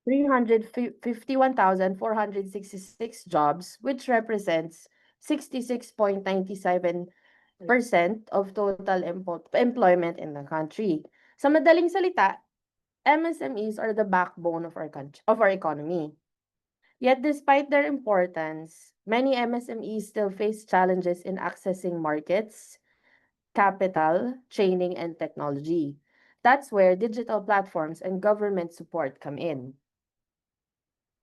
351,466 jobs, which represents 66.97% of total employment in the country. Sa madaling salita, MSMEs are the backbone of our economy. Yet despite their importance, many MSMEs still face challenges in accessing markets, capital, training, and technology. That's where digital platforms and government support come in.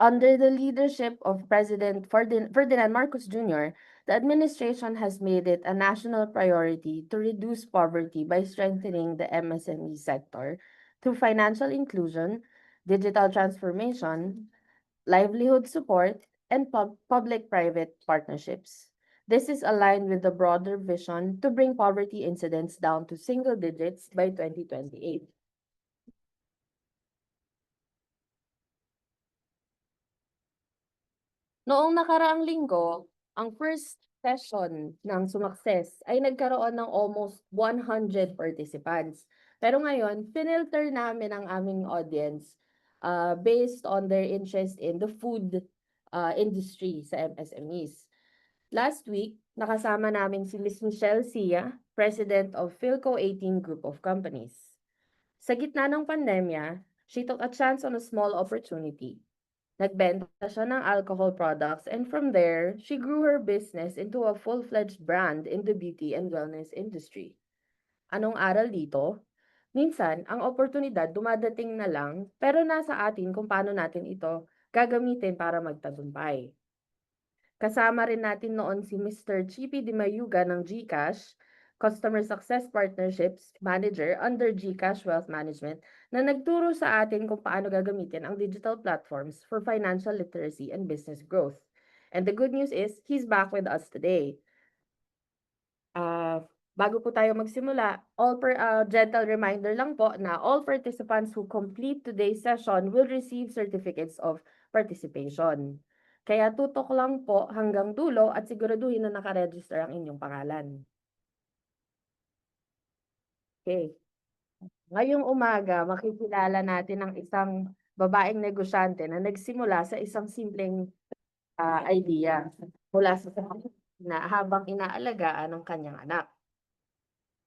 Under the leadership of President Ferdinand Marcos Jr., the administration has made it a national priority to reduce poverty by strengthening the MSME sector through financial inclusion, digital transformation, livelihood support, and public-private partnerships. This is aligned with the broader vision to bring poverty incidence down to single digits by 2028. Noong nakaraang linggo, ang first session ng Sumakses ay nagkaroon ng almost 100 participants. Pero ngayon, finilter namin ang aming audience based on their interest in the food industry sa MSMEs. Last week, nakasama namin si Ms. Michelle Sia, President of Philco 18 Group of Companies. Sa gitna ng pandemya, she took a chance on a small opportunity. Nagbenta siya ng alcohol products, and from there, she grew her business into a full-fledged brand in the beauty and wellness industry. Anong aral dito? Minsan, ang oportunidad dumadating na lang, pero nasa atin kung paano natin ito gagamitin para magtagumpay. Kasama rin natin noon si Mr. Chippy Di Mayuga ng GCash, Customer Success Partnerships Manager under GCash Wealth Management, na nagturo sa atin kung paano gagamitin ang digital platforms for financial literacy and business growth. And the good news is, he's back with us today. Bago po tayo magsimula, gentle reminder lang po na all participants who complete today's session will receive certificates of participation. Kaya tutok lang po hanggang dulo at siguraduhin na nakaregister ang inyong pangalan. Okay. Ngayong umaga, makikilala natin ang isang babaeng negosyante na nagsimula sa isang simpleng idea mula sa na habang inaalagaan ang kanyang anak.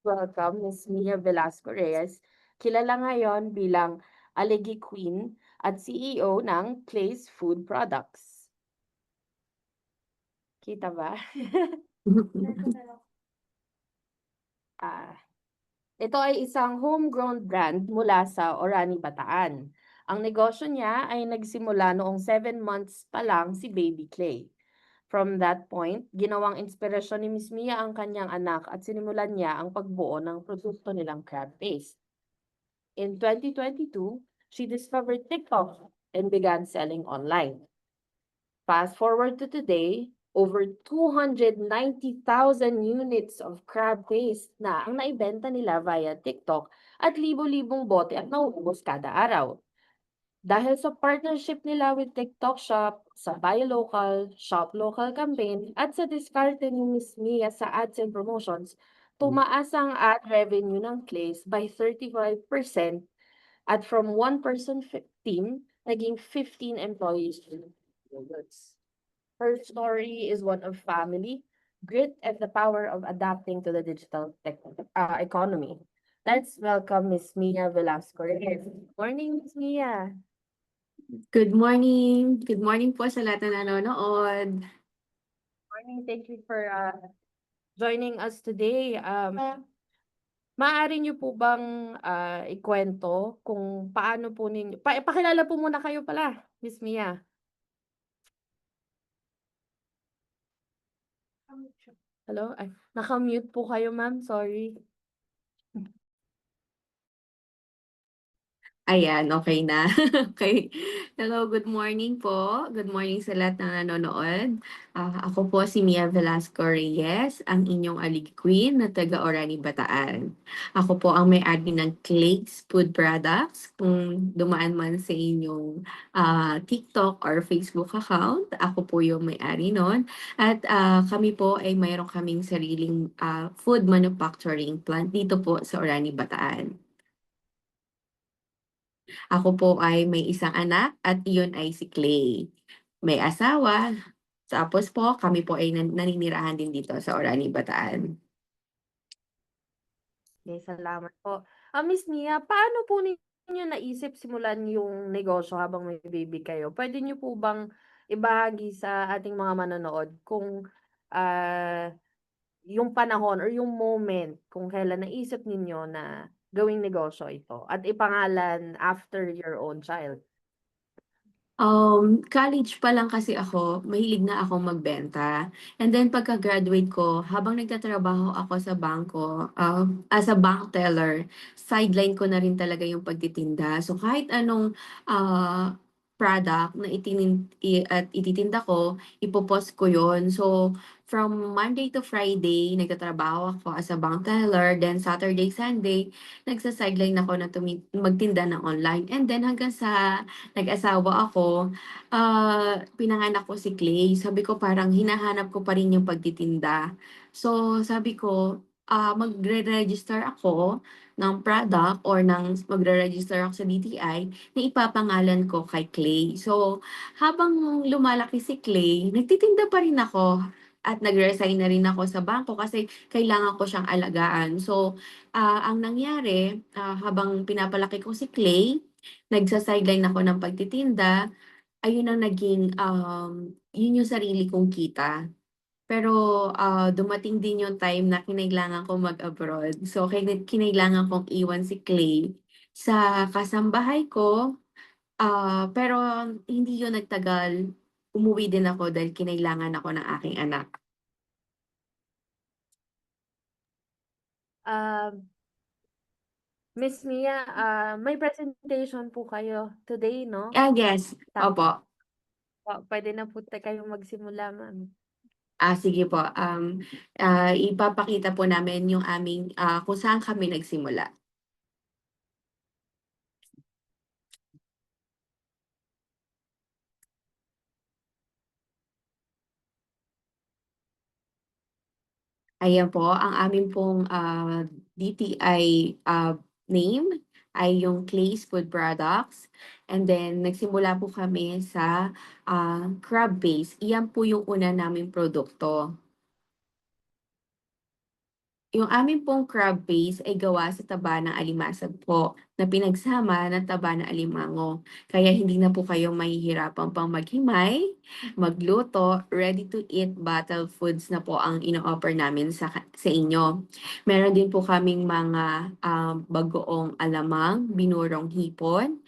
Welcome, Ms. Mia Velasco Reyes, kilala ngayon bilang Aligi Queen at CEO ng Clay's Food Products. Kita ba? Ito ay isang homegrown brand mula sa Orani, Bataan. Ang negosyo niya ay nagsimula noong 7 months pa lang si Baby Clay. From that point, ginawang inspirasyon ni Miss Mia ang kanyang anak at sinimulan niya ang pagbuo ng produkto nilang crab paste. In 2022, she discovered TikTok and began selling online. Fast forward to today, over 290,000 units of crab paste na ang naibenta nila via TikTok at libo-libong bote at nauubos kada araw. Dahil sa partnership nila with TikTok Shop, sa Buy Local, Shop Local campaign, at sa diskarte ni Miss Mia sa ads and promotions, tumaas ang ad revenue ng Clays by 35% at from 1-person team, naging 15 employees. Her story is one of family, grit, and the power of adapting to the digital economy. Let's welcome Ms. Mia Velasco. Good morning, Ms. Mia. Good morning. Good morning po sa lahat na nanonood. Morning. Thank you for joining us today. Maaari niyo po bang ikwento kung paano po ninyo... Pakilala po muna kayo pala, Ms. Mia. Hello? Ay, naka-mute po kayo, ma'am. Sorry. Ayan, okay na. Okay. Hello, good morning po. Good morning sa lahat na nanonood. Ako po si Mia Velasco Reyes, ang inyong Aligi Queen na taga Orani, Bataan. Ako po ang may-ari ng Clay's Food Products. Kung dumaan man sa inyong TikTok or Facebook account, ako po yung may-ari nun. At kami po ay mayroon kaming sariling food manufacturing plant dito po sa Orani, Bataan. Ako po ay may isang anak at iyon ay si Clay. May asawa, tapos po kami po ay naninirahan din dito sa Orani, Bataan. Okay, salamat po. Miss Mia, paano po ninyo naisip simulan yung negosyo habang may baby kayo? Puwede niyo po bang ibahagi sa ating mga manonood kung, ah, yung panahon or yung moment kung kailan naisip ninyo na gawing negosyo ito at ipangalan after your own child? College pa lang kasi ako, mahilig na akong magbenta. And then pagka-graduate ko, habang nagtatrabaho ako sa bangko, as a bank teller, sideline ko na rin talaga yung pagtitinda. So kahit anong product na at ititinda ko, ipopost ko yon. So from Monday to Friday, nagtatrabaho ako as a bank teller. Then Saturday, Sunday, nagsa-sideline ako na magtinda ng online. And then hanggang sa nag-asawa ako, pinanganak ko si Clay. Sabi ko parang hinahanap ko pa rin yung pagtitinda. So sabi ko, magre-register ako ng product or magre-register ako sa DTI na ipapangalan ko kay Clay. So habang lumalaki si Clay, nagtitinda pa rin ako at nag-resign na rin ako sa bangko kasi kailangan ko siyang alagaan. So, ang nangyari, habang pinapalaki ko si Clay, nagsa-sideline ako ng pagtitinda, ayun ang naging, yun yung sarili kong kita. Pero, dumating din yung time na kinailangan kong mag-abroad. So, kinailangan kong iwan si Clay sa kasambahay ko, pero hindi yun nagtagal. Umuwi din ako dahil kinailangan ako ng aking anak. Um, Miss Mia, may presentation po kayo today 'no? Yes, Tama opo. po, puwede na po kayong magsimula ma'am. Sige po, ipapakita po namin yung aming, kung saan kami nagsimula. Ayan po, ang amin pong DTI name ay yung Clay's Food Products. And then, nagsimula po kami sa crab base. Iyan po yung una naming produkto. Yung amin pong crab base ay gawa sa taba ng alimasag po na pinagsama ng taba ng alimango. Kaya hindi na po kayo mahihirapan pang maghimay, magluto, ready to eat bottle foods na po ang ino-offer namin sa inyo. Meron din po kaming mga bagoong alamang, binurong hipon.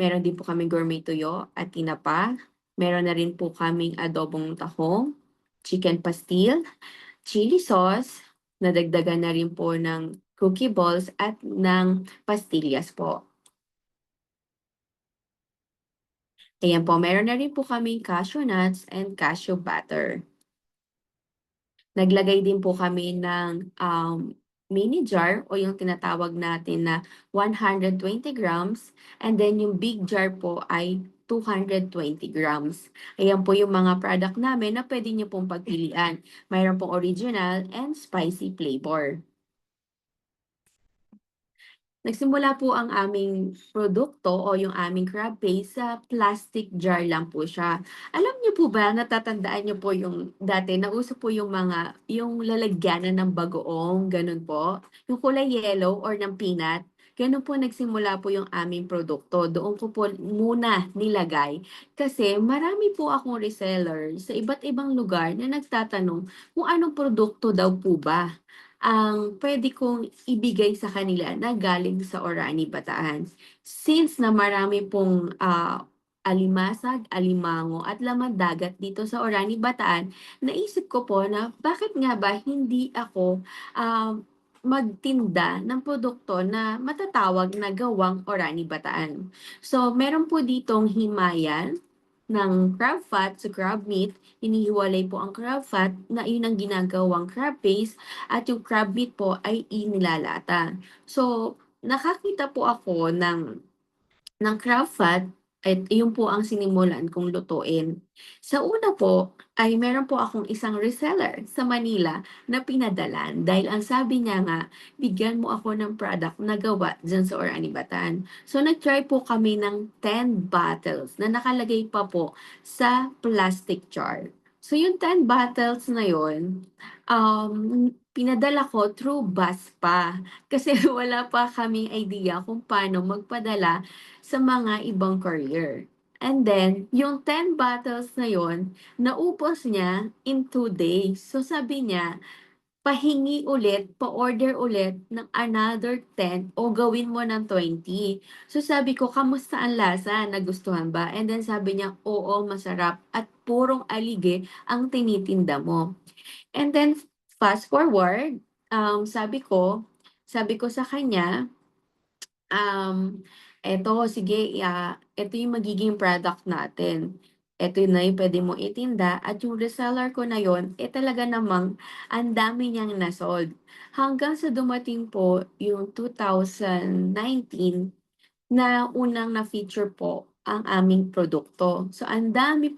Meron din po kaming gourmet tuyo at tinapa. Meron na rin po kaming adobong tahong, chicken pastil, chili sauce, nadagdagan na rin po ng cookie balls at ng pastillas po. Ayan po, meron na rin po kaming cashew nuts and cashew butter. Naglagay din po kami ng mini jar o yung tinatawag natin na 120 grams and then yung big jar po ay 220 grams. Ayan po yung mga product namin na pwede nyo pong pagpilian. Mayroon pong original and spicy flavor. Nagsimula po ang aming produkto o yung aming crab paste sa plastic jar lang po siya. Alam niyo po ba, natatandaan niyo po yung dati, nauso po yung lalagyanan ng bagoong, ganun po. Yung kulay yellow or ng peanut, ganun po nagsimula po yung aming produkto. Doon ko po muna nilagay. Kasi marami po akong reseller sa iba't ibang lugar na nagtatanong kung anong produkto daw po ba ang pwede kong ibigay sa kanila na galing sa Orani, Bataan. Since na marami pong alimasag, alimango at laman dagat dito sa Orani, Bataan, naisip ko po na bakit nga ba hindi ako magtinda ng produkto na matatawag na gawang Orani, Bataan. So, meron po ditong himayan ng crab fat sa crab meat. Hinihiwalay po ang crab fat na yun ang ginagawang crab paste at yung crab meat po ay inilalata. So, nakakita po ako ng crab fat At iyon po ang sinimulan kong lutuin. Sa una po ay meron po akong isang reseller sa Manila na pinadalan dahil ang sabi niya nga, bigyan mo ako ng product na gawa diyan sa Oranibatan. So nag-try po kami ng 10 bottles na nakalagay pa po sa plastic jar. So yung 10 bottles na yun, pinadala ko through bus pa. Kasi wala pa kaming idea kung paano magpadala sa mga ibang courier. And then, yung 10 bottles na yon, naubos niya in 2 days. So sabi niya, pahingi ulit, pa-order ulit ng another 10 o gawin mo ng 20. So sabi ko, kamusta ang lasa? Nagustuhan ba? And then sabi niya, oo, masarap. At purong alige ang tinitinda mo. And then, fast forward, sabi ko sa kanya, eto sige, eto yung magiging product natin. Eto na yung pwede mong itinda at yung reseller ko na yon, talaga namang ang dami niyang nasold. Hanggang sa dumating po yung 2019 na unang na-feature po ang aming produkto. So ang dami-dami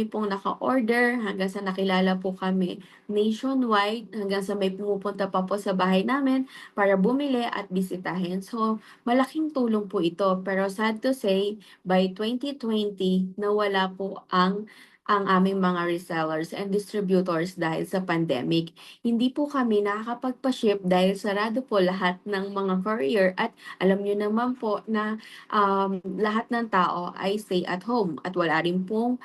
pong naka-order hanggang sa nakilala po kami nationwide, hanggang sa may pumupunta pa po sa bahay namin para bumili at bisitahin. So malaking tulong po ito. Pero sad to say, by 2020 nawala po ang aming mga resellers and distributors dahil sa pandemic. Hindi po kami nakakapagpa-ship dahil sarado po lahat ng mga courier at alam niyo naman po na lahat ng tao ay stay at home at wala rin pong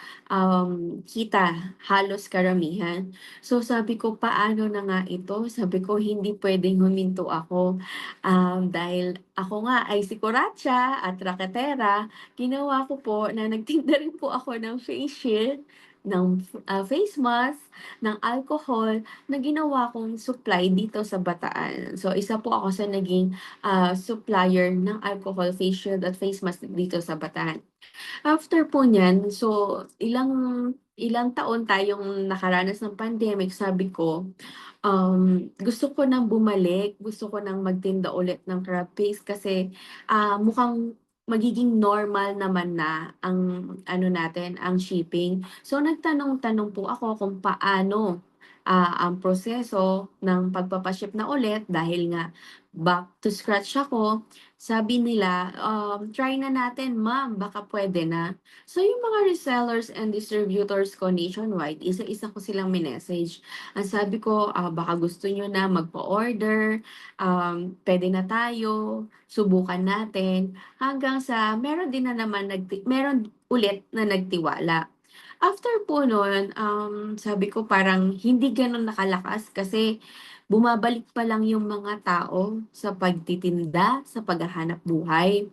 kita, halos karamihan. So sabi ko, paano na nga ito? Sabi ko, hindi pwedeng huminto ako. Dahil ako nga ay si Kuratsa at raketera, ginawa ko po na nagtinda rin po ako ng face shield, ng face mask, ng alcohol na ginawa kong supply dito sa Bataan. So isa po ako sa naging supplier ng alcohol, face shield at face mask dito sa Bataan. After po niyan, so ilang ilang taon tayong nakaranas ng pandemic, sabi ko, gusto ko nang bumalik, gusto ko nang magtinda ulit ng crab paste kasi mukhang magiging normal naman na ang ano natin, ang shipping. So nagtanong-tanong po ako kung paano ang proseso ng pagpapaship na ulit dahil nga back to scratch ako. Sabi nila, try na natin ma'am, baka pwede na. So yung mga resellers and distributors ko nationwide, isa-isa ko silang minessage. Ang sabi ko, baka gusto nyo na magpa-order, pwede na tayo, subukan natin. Hanggang sa meron din na naman, meron ulit na nagtiwala. After po nun, sabi ko parang hindi gano'n nakalakas kasi bumabalik pa lang yung mga tao sa pagtitinda, sa paghahanap buhay.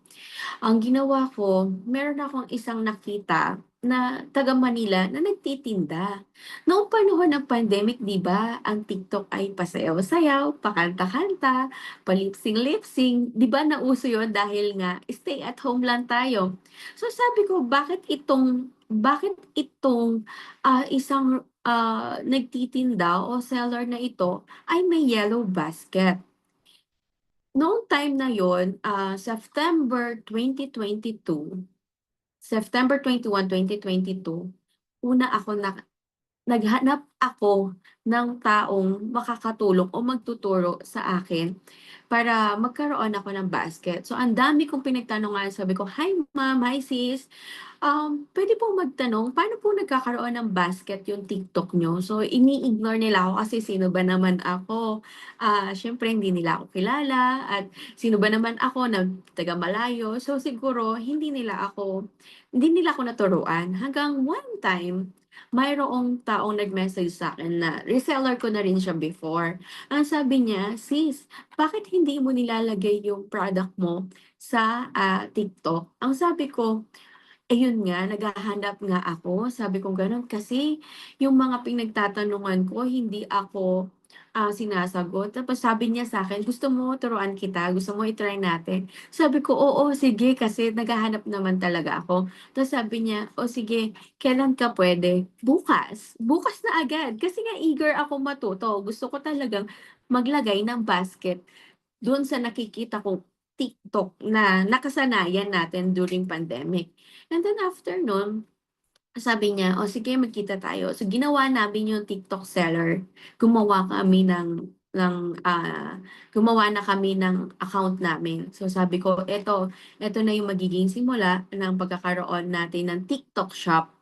Ang ginawa ko, meron akong isang nakita na taga Manila na nagtitinda. Noong panahon ng pandemic, 'di ba, ang TikTok ay pasayaw-sayaw, pakanta-kanta, pa-lip-sing-lip-sing, 'di ba nauso 'yon dahil nga stay at home lang tayo. So sabi ko, bakit itong isang nagtitinda o seller na ito ay may yellow basket. Noong time na yon, September 21, 2022, una ako naghanap ako ng taong makakatulong o magtuturo sa akin para magkaroon ako ng basket. So ang dami kong pinagtanungan, sabi ko, "Hi ma'am, hi sis, puwede pong magtanong, paano po nagkakaroon ng basket yung TikTok niyo?" So ini-ignore nila ako kasi sino ba naman ako, siyempre hindi nila ako kilala at sino ba naman ako na taga malayo. So siguro hindi nila ako naturuan hanggang one time, mayroong taong nag-message sa'kin na reseller ko na rin siya before. Ang sabi niya, "Sis, bakit hindi mo nilalagay yung product mo sa TikTok?" Ang sabi ko, ayun nga, naghahanap nga ako, sabi ko gano'n, kasi yung mga pinagtatanungan ko hindi ako sinasagot. Tapos sabi niya sa'kin, "Gusto mo turuan kita? Gusto mo i-try natin?" Sabi ko, "Oo, sige," kasi naghahanap naman talaga ako. Tapos sabi niya, "O sige, kailan ka puwede?" "Bukas." Bukas na agad kasi nga eager ako matuto. Gusto ko talagang maglagay ng basket do'n sa nakikita kong TikTok na nakasanayan natin during pandemic. And then after nun, sabi niya, "O sige, magkita tayo." So ginawa namin yung TikTok seller. Gumawa kami ng, gumawa na kami ng account namin. So sabi ko, eto na yung magiging simula ng pagkakaroon natin ng TikTok shop.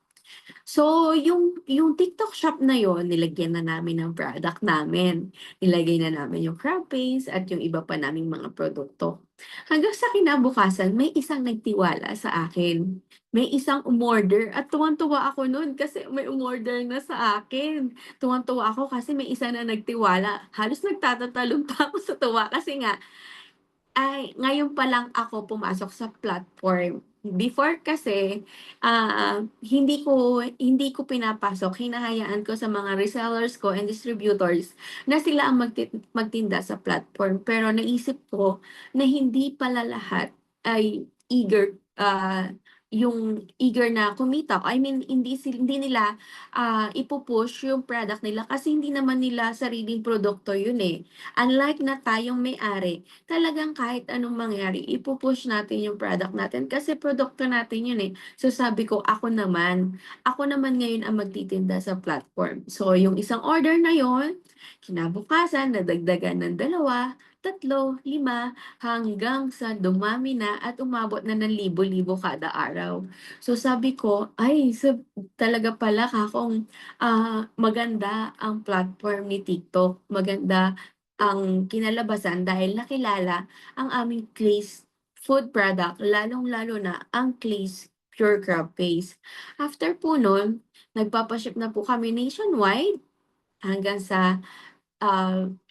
So, yung TikTok shop na yon nilagyan na namin ng product namin. Nilagay na namin yung crab paste at yung iba pa naming mga produkto. Hanggang sa kinabukasan, may isang nagtiwala sa akin. May isang umorder at tuwang-tuwa ako nun kasi may umorder na sa akin. Tuwang-tuwa ako kasi may isa na nagtiwala. Halos nagtatatalon pa ako sa tuwa kasi nga ay, ngayon pa lang ako pumasok sa platform. Before kasi, hindi ko pinapasok, hinahayaan ko sa mga resellers ko and distributors na sila ang magtinda sa platform. Pero naisip ko na hindi pala lahat ay yung eager na kumita. I mean, hindi nila ipupush yung product nila kasi hindi naman nila sariling produkto yun eh. Unlike na tayong may-ari, talagang kahit anong mangyari, ipupush natin yung product natin kasi produkto natin yun eh. So sabi ko, ako naman ngayon ang magtitinda sa platform. So yung isang order na yon, kinabukasan, nadagdagan ng 2, 3, 5, hanggang sa dumami na at umabot na ng libo-libo kada araw. So sabi ko, talaga pala kakong maganda ang platform ni TikTok. Maganda ang kinalabasan dahil nakilala ang aming Clay's food product, lalong-lalo na ang Clay's Pure Crab Paste. After po nun, nagpapaship na po kami nationwide hanggang sa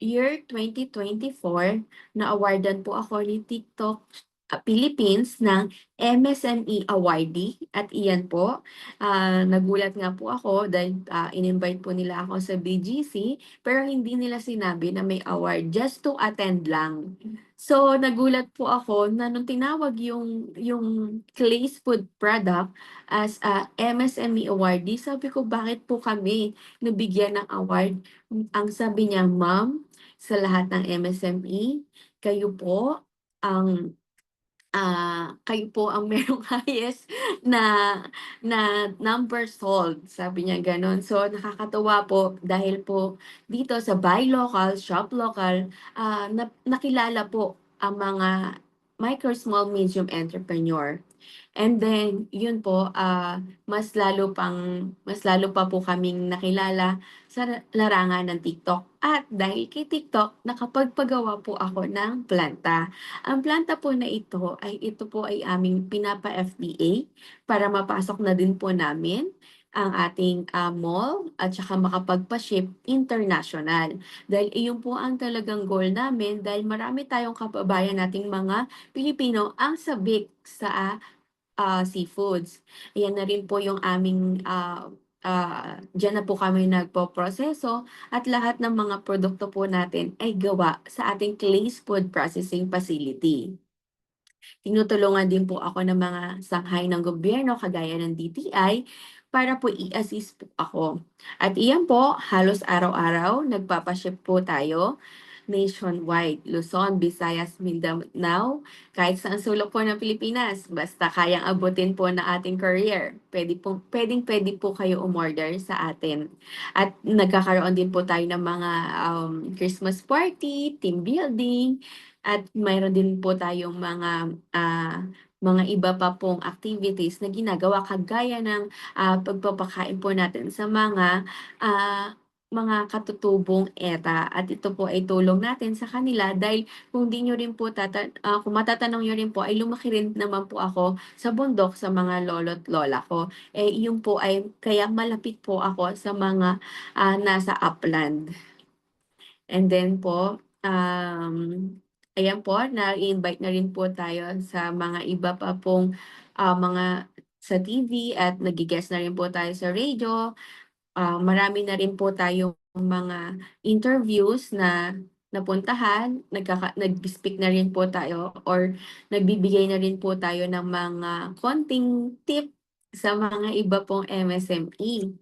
year 2024, na-awardan po ako ni TikTok Philippines ng MSME Awardee at iyan po, nagulat nga po ako dahil in-invite po nila ako sa BGC pero hindi nila sinabi na may award, just to attend lang. So nagulat po ako na nung tinawag yung Clay's food product as a MSME Awardee, sabi ko bakit po kami nabigyan ng award? Ang sabi niya, "Ma'am, sa lahat ng MSME, kayo po ang merong highest na number sold." Sabi niya gano'n. So, nakakatuwa po dahil po dito sa Buy Local, Shop Local, nakilala po ang mga micro, small, medium entrepreneur. And then, yun po, mas lalo pa po kaming nakilala sa larangan ng TikTok. At dahil kay TikTok, nakapagpagawa po ako ng planta. Ang planta po na ito po ay aming pinapa-FDA para mapasok na din po namin ang ating mall at saka makapagpa-ship international. Dahil iyon po ang talagang goal namin dahil marami tayong kababayan nating mga Pilipino ang sabik sa seafoods. Ayan na rin po yung aming diyan na po kami nagpoproseso at lahat ng mga produkto po natin ay gawa sa ating Clay's Food Processing Facility. Tinutulungan din po ako ng mga sanghay ng gobyerno kagaya ng DTI para po i-assist po ako. At iyan po, halos araw-araw nagpapaship po tayo nationwide, Luzon, Visayas, Mindanao, kahit saan sulok po ng Pilipinas, basta kayang abutin po ng ating courier. Pwedeng-pwede po kayo umorder sa atin. At nagkakaroon din po tayo ng mga Christmas party, team building, at mayroon din po tayong mga iba pa pong activities na ginagawa kagaya ng pagpapakain po natin sa mga katutubong ETA at ito po ay tulong natin sa kanila dahil kung kung matatanong niyo rin po ay lumaki rin naman po ako sa bundok sa mga lolo't lola ko. Yun po ay kaya malapit po ako sa mga nasa upland. And then po, ayan po, na-invite na rin po tayo sa mga iba pa pong mga sa TV at nag-guest na rin po tayo sa radio. Marami na rin po tayong mga interviews na napuntahan, nag-speak na rin po tayo or nagbibigay na rin po tayo ng mga konting tip sa mga iba pong MSME.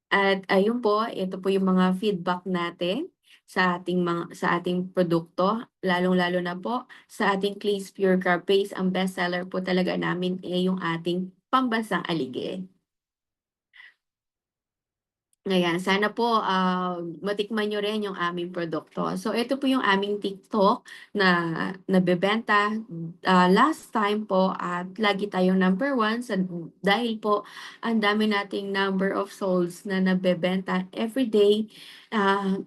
At ayun po, ito po yung mga feedback natin sa ating produkto, lalong-lalo na po sa ating Clay's Pure Carb Base. Ang best seller po talaga namin ay yung ating pambansang alige. Ayan, sana po matikman nyo rin yung aming produkto. So ito po yung aming TikTok na nabebenta last time po at lagi tayong number 1 dahil po ang dami nating number of souls na nabebenta every day.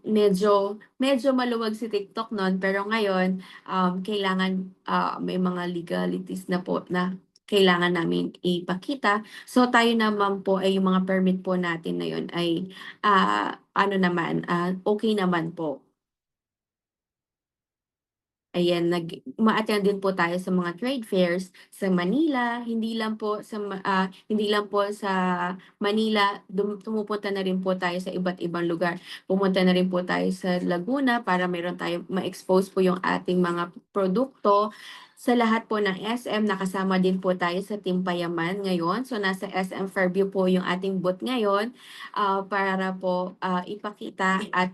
Medyo maluwag si TikTok noon pero ngayon kailangan may mga legalities na po na kailangan namin ipakita. So tayo naman po ay yung mga permit po natin na yun ay ano naman, okay naman po. Ayan, uma-attend din po tayo sa mga trade fairs sa Manila, hindi lang po sa Manila, pumupunta na rin po tayo sa iba't ibang lugar. Pumunta na rin po tayo sa Laguna para meron tayong ma-expose po yung ating mga produkto. Sa lahat po ng SM, nakasama din po tayo sa Team Payaman ngayon. So nasa SM Fairview po yung ating booth ngayon para po ipakita at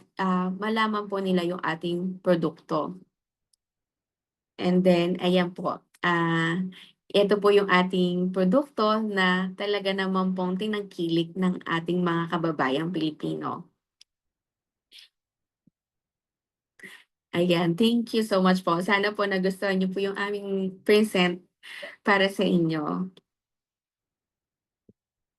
malaman po nila yung ating produkto. And then, ayan po. Ito po yung ating produkto na talaga naman pong tinangkilik ng ating mga kababayang Pilipino. Ayan, thank you so much po. Sana po nagustuhan niyo po yung aming present para sa inyo.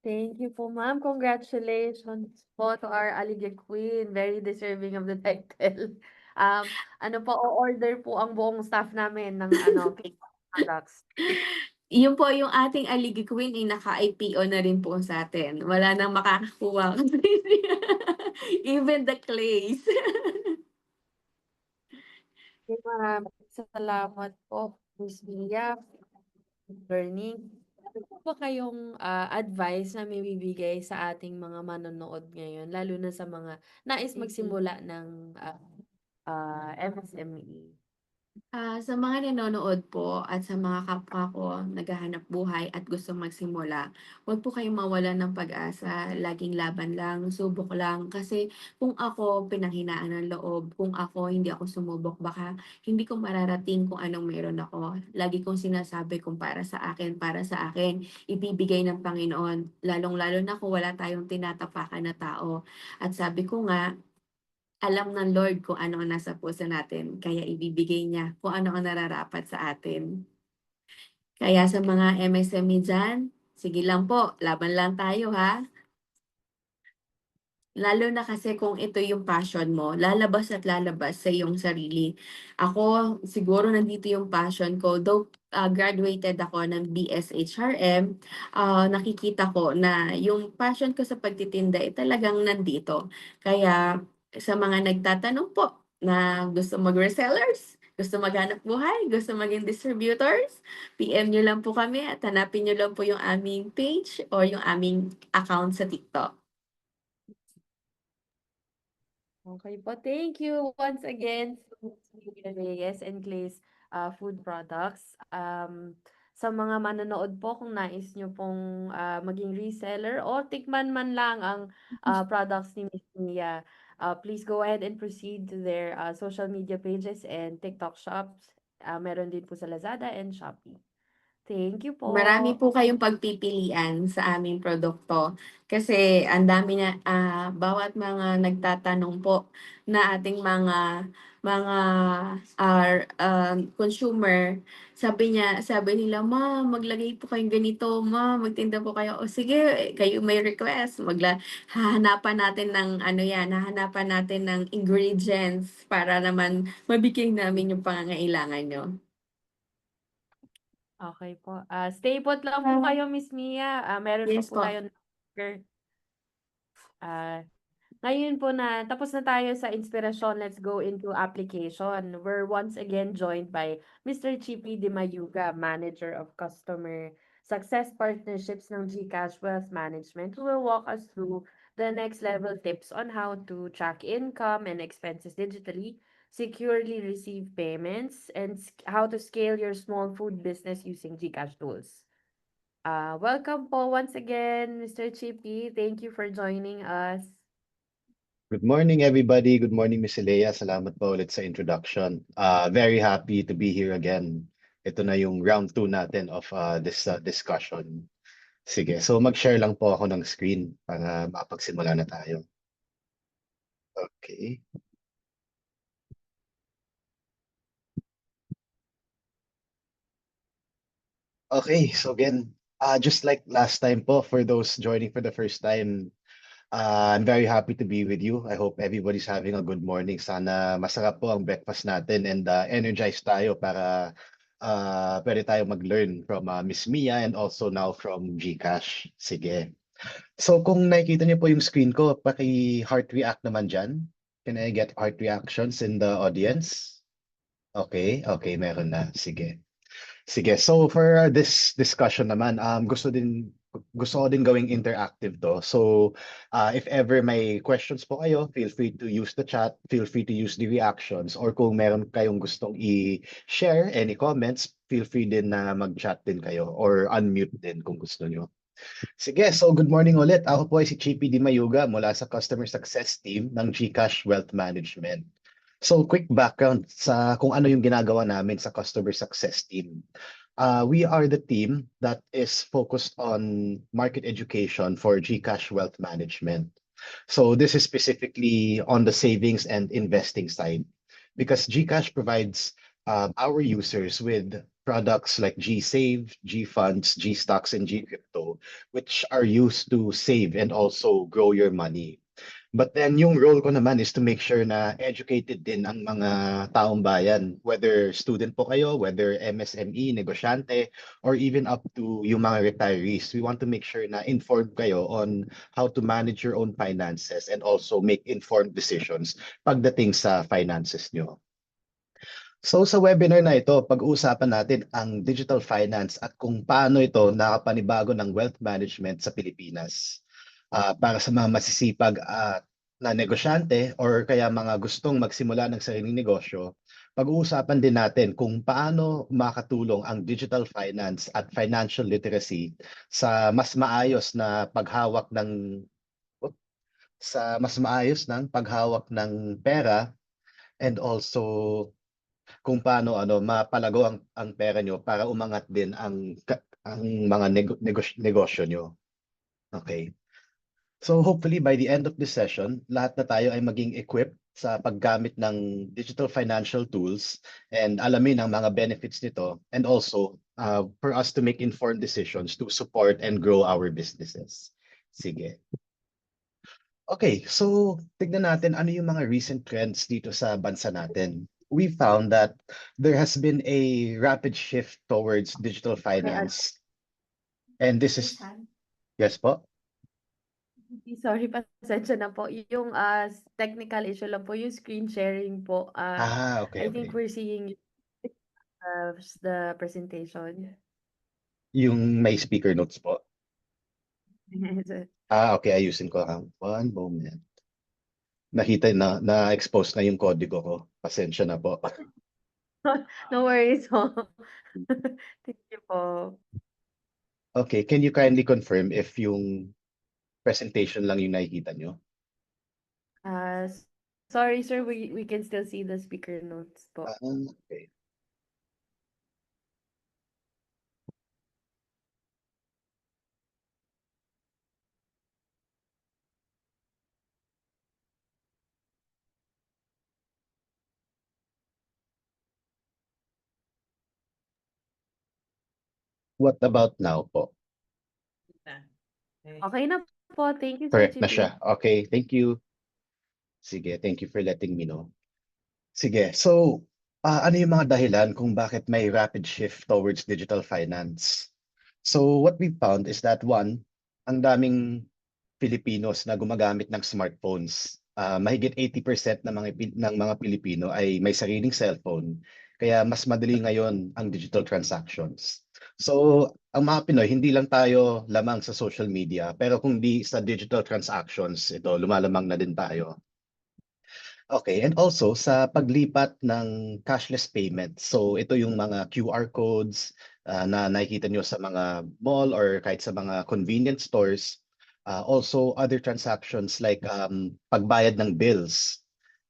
Thank you po, ma'am. Congratulations po to our Alige Queen. Very deserving of the title. Ano po, o-order po ang buong staff namin ng products. Yun po yung ating Aligi Queen ay naka-IPO na rin po sa atin. Wala nang makakakuha. Even the clays. Maraming salamat po, Miss Mia. Learning. Ano po ba kayong advice na may bibigay sa ating mga manonood ngayon, lalo na sa mga nais magsimula ng MSME? Sa mga nanonood po at sa mga kapwa ko naghahanap buhay at gustong magsimula, huwag po kayong mawalan ng pag-asa. Laging laban lang, subok lang. Kasi kung ako pinanghinaan ng loob, kung ako hindi ako sumubok, baka hindi ko mararating kung anong meron ako. Lagi kong sinasabi kung para sa akin, ibibigay ng Panginoon. Lalong-lalo na kung wala tayong tinatapakan na tao. At sabi ko nga, alam ng Lord kung ano ang nasa puso natin, kaya ibibigay niya kung ano ang nararapat sa atin. Kaya sa mga MSME dyan, sige lang po, laban lang tayo ha. Lalo na kasi kung ito yung passion mo, lalabas at lalabas sa iyong sarili. Ako, siguro nandito yung passion ko. Though graduated ako ng BSHRM, nakikita ko na yung passion ko sa pagtitinda ay talagang nandito. Kaya sa mga nagtatanong po na gusto mag-resellers, gusto maghanap buhay, gusto maging distributors, PM nyo lang po kami at hanapin nyo lang po yung aming page or yung aming account sa TikTok. Okay po. Thank you once again to Mia Reyes and Clay's Food Products. Sa mga manonood po, kung nais nyo pong maging reseller o tikman man lang ang products ni Miss Mia, please go ahead and proceed to their social media pages and TikTok shops. Meron din po sa Lazada and Shopee. Thank you Marami po. po kayong pagpipilian sa aming produkto kasi ang dami na bawat mga nagtatanong po na ating mga consumer, sabi nila, "Ma, maglagay po kayong ganito, ma, magtinda po kayo." O sige, kayo may request, hahanapan natin ng hahanapan natin ng ingredients para naman mabigyan namin yung pangangailangan niyo. Okay po. Stay put lang po kayo, Miss Mia. Meron pa Yes po po. tayo number. Ngayon po na tapos na tayo sa inspirasyon, let's go into application. We're once again joined by Mr. Chippy Di Mayuga, Manager of Customer Success Partnerships ng GCash Wealth Management, who will walk us through the next level tips on how to track income and expenses digitally, securely receive payments, and how to scale your small food business using GCash tools. Welcome po once again, Mr. Chippy. Thank you for joining us. Good morning, everybody. Good morning, Miss Leia. Salamat po ulit sa introduction. Very happy to be here again. Ito na yung round 2 natin of this discussion. Sige, so mag-share lang po ako ng screen para makapagsimula na tayo. Okay. Okay, so again, just like last time po, for those joining for the first time, I'm very happy to be with you. I hope everybody's having a good morning. Sana masarap po ang breakfast natin and energized tayo para pwede tayo mag-learn from Miss Mia and also now from GCash. Sige. So kung nakikita niyo po yung screen ko, paki-heart react naman dyan. Can I get heart reactions in the audience? Okay, okay, meron na. Sige. Sige, so for this discussion naman, gusto ko din gawing interactive to. So, if ever may questions po kayo, feel free to use the chat, feel free to use the reactions, or kung meron kayong gustong i-share any comments, feel free din na mag-chat din kayo or unmute din kung gusto nyo. Sige, so good morning ulit. Ako po ay si Chippy Di Mayuga mula sa Customer Success Team ng GCash Wealth Management. So quick background sa kung ano yung ginagawa namin sa Customer Success Team. We are the team that is focused on market education for GCash Wealth Management. So this is specifically on the savings and investing side because GCash provides our users with products like GSave, GFunds, GStocks, and GCrypto, which are used to save and also grow your money. But then yung role ko naman is to make sure na educated din ang mga taong bayan, whether student po kayo, whether MSME, negosyante, or even up to yung mga retirees. We want to make sure na informed kayo on how to manage your own finances and also make informed decisions pagdating sa finances nyo. So sa webinar na ito, pag-uusapan natin ang digital finance at kung paano ito nakapanibago ng wealth management sa Pilipinas. Para sa mga masisipag at na negosyante or kaya mga gustong magsimula ng sariling negosyo, pag-uusapan din natin kung paano makatulong ang digital finance at financial literacy sa mas maayos na paghawak ng ng pera and also kung paano mapalago ang pera nyo para umangat din ang mga negosyo nyo. Okay. So hopefully by the end of this session, lahat na tayo ay maging equipped sa paggamit ng digital financial tools and alamin ang mga benefits nito and also for us to make informed decisions to support and grow our businesses. Sige. Okay, so tignan natin ano yung mga recent trends dito sa bansa natin. We found that there has been a rapid shift towards digital finance. And this is, yes po? Sorry, pasensya na po. Yung technical issue lang po, yung screen sharing po. Okay, I think okay. we're seeing the presentation. Yung may speaker notes po. Okay, ayusin ko. One moment. Nakita na-expose na yung kodigo ko. Pasensya na po. No worries po. Thank you po. Okay, can you kindly confirm if yung presentation lang yung nakikita nyo? Sorry sir, we can still see the speaker notes po. Okay. What about now po? Okay na po. Thank you, Sir Correct na Chippy. siya. Okay, thank you. Sige, thank you for letting me know. Sige, so ano yung mga dahilan kung bakit may rapid shift towards digital finance? So what we found is that one, ang daming Filipinos na gumagamit ng smartphones. Mahigit 80% ng mga Pilipino ay may sariling cellphone. Kaya mas madali ngayon ang digital transactions. So, ang mga Pinoy, hindi lang tayo lamang sa social media, pero kung di sa digital transactions, ito, lumalamang na din tayo. Okay, and also sa paglipat ng cashless payment. So ito yung mga QR codes na nakikita nyo sa mga mall or kahit sa mga convenience stores. Also other transactions like pagbayad ng bills,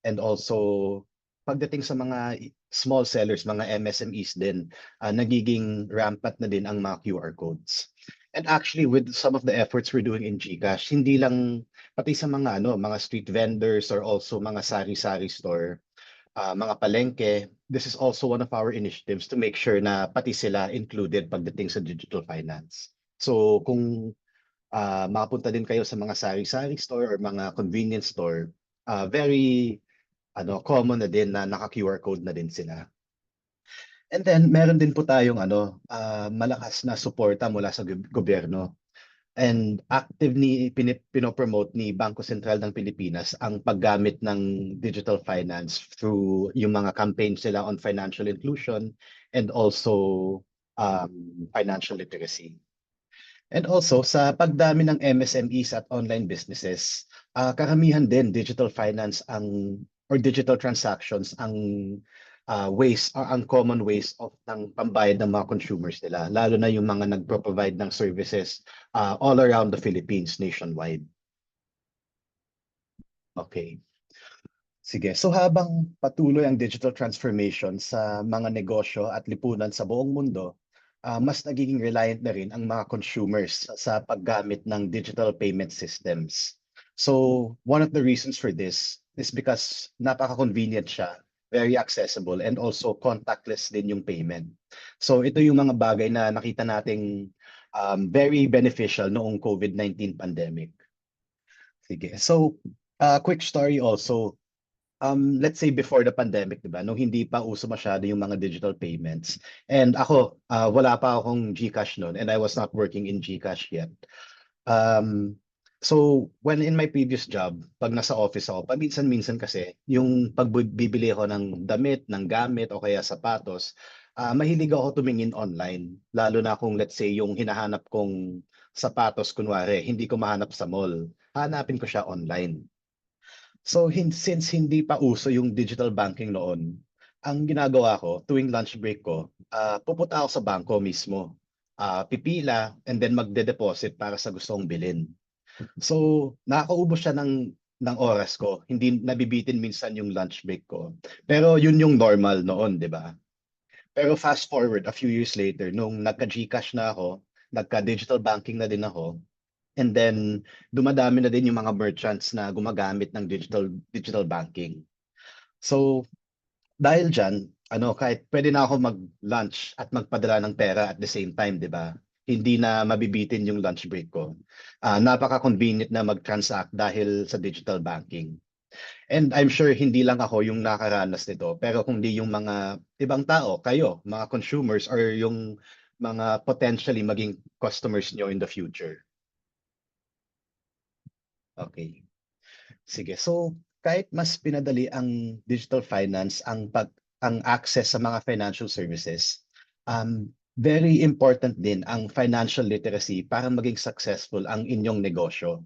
and also pagdating sa mga small sellers, mga MSMEs din, nagiging rampant na din ang mga QR codes. And actually with some of the efforts we're doing in GCash, hindi lang pati sa mga mga street vendors or also mga sari-sari store, mga palengke, this is also one of our initiatives to make sure na pati sila included pagdating sa digital finance. So kung makapunta din kayo sa mga sari-sari store or mga convenience store, very common na din na naka-QR code na din sila. And then meron din po tayong malakas na suporta mula sa gobyerno. And actively pinopromote ni Bangko Sentral ng Pilipinas ang paggamit ng digital finance through yung mga campaigns nila on financial inclusion and also financial literacy. And also sa pagdami ng MSMEs at online businesses, karamihan din digital finance or digital transactions ang ang common ways of ng pambayad ng mga consumers nila, lalo na yung mga nagpro-provide ng services all around the Philippines, nationwide. Okay. Sige, so habang patuloy ang digital transformation sa mga negosyo at lipunan sa buong mundo, mas nagiging reliant na rin ang mga consumers sa paggamit ng digital payment systems. So one of the reasons for this is because napaka-convenient siya, very accessible, and also contactless din yung payment. So ito yung mga bagay na nakita nating very beneficial noong COVID-19 pandemic. Sige, so quick story also. Let's say before the pandemic, 'di ba? Nung hindi pa uso masyado yung mga digital payments. And ako, wala pa akong GCash noon and I was not working in GCash yet. So when in my previous job, pag nasa office ako, paminsan-minsan kasi yung pagbibili ako ng damit, ng gamit o kaya sapatos, mahilig ako tumingin online. Lalo na kung let's say yung hinahanap kong sapatos kunwari, hindi ko mahanap sa mall. Hanapin ko siya online. So since hindi pa uso yung digital banking noon, ang ginagawa ko tuwing lunch break ko, pupunta ako sa bangko mismo. Pipila and then magde-deposit para sa gusto kong bilhin. So nakakaubos siya ng oras ko. Hindi nabibitin minsan yung lunch break ko. Pero yun yung normal noon, 'di ba? Pero fast forward a few years later, nung nagka-GCash na ako, nagka-digital banking na din ako, and then dumadami na din yung mga merchants na gumagamit ng digital banking. So dahil diyan, kahit pwede na ako mag-lunch at magpadala ng pera at the same time, 'di ba? Hindi na mabibitin yung lunch break ko. Napaka-convenient na mag-transact dahil sa digital banking. And I'm sure hindi lang ako yung nakaranas nito, pero kundi yung mga ibang tao, kayo, mga consumers or yung mga potentially maging customers nyo in the future. Okay. Sige. So, kahit mas pinadali ang digital finance ang access sa mga financial services, very important din ang financial literacy para maging successful ang inyong negosyo.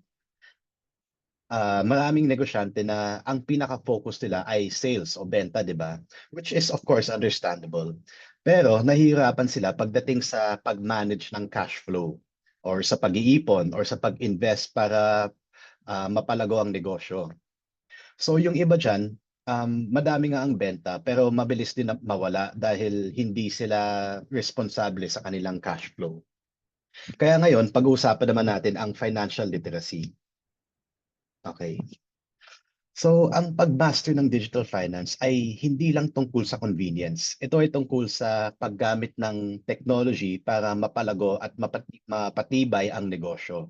Maraming negosyante na ang pinaka-focus nila ay sales o benta, 'di ba? Which is of course understandable. Pero nahihirapan sila pagdating sa pag-manage ng cash flow or sa pag-iipon or sa pag-invest para mapalago ang negosyo. So yung iba diyan, madami nga ang benta pero mabilis din na mawala dahil hindi sila responsable sa kanilang cash flow. Kaya ngayon, pag-uusapan naman natin ang financial literacy. Okay. So, ang pag-master ng digital finance ay hindi lang tungkol sa convenience. Ito ay tungkol sa paggamit ng technology para mapalago at mapatibay ang negosyo.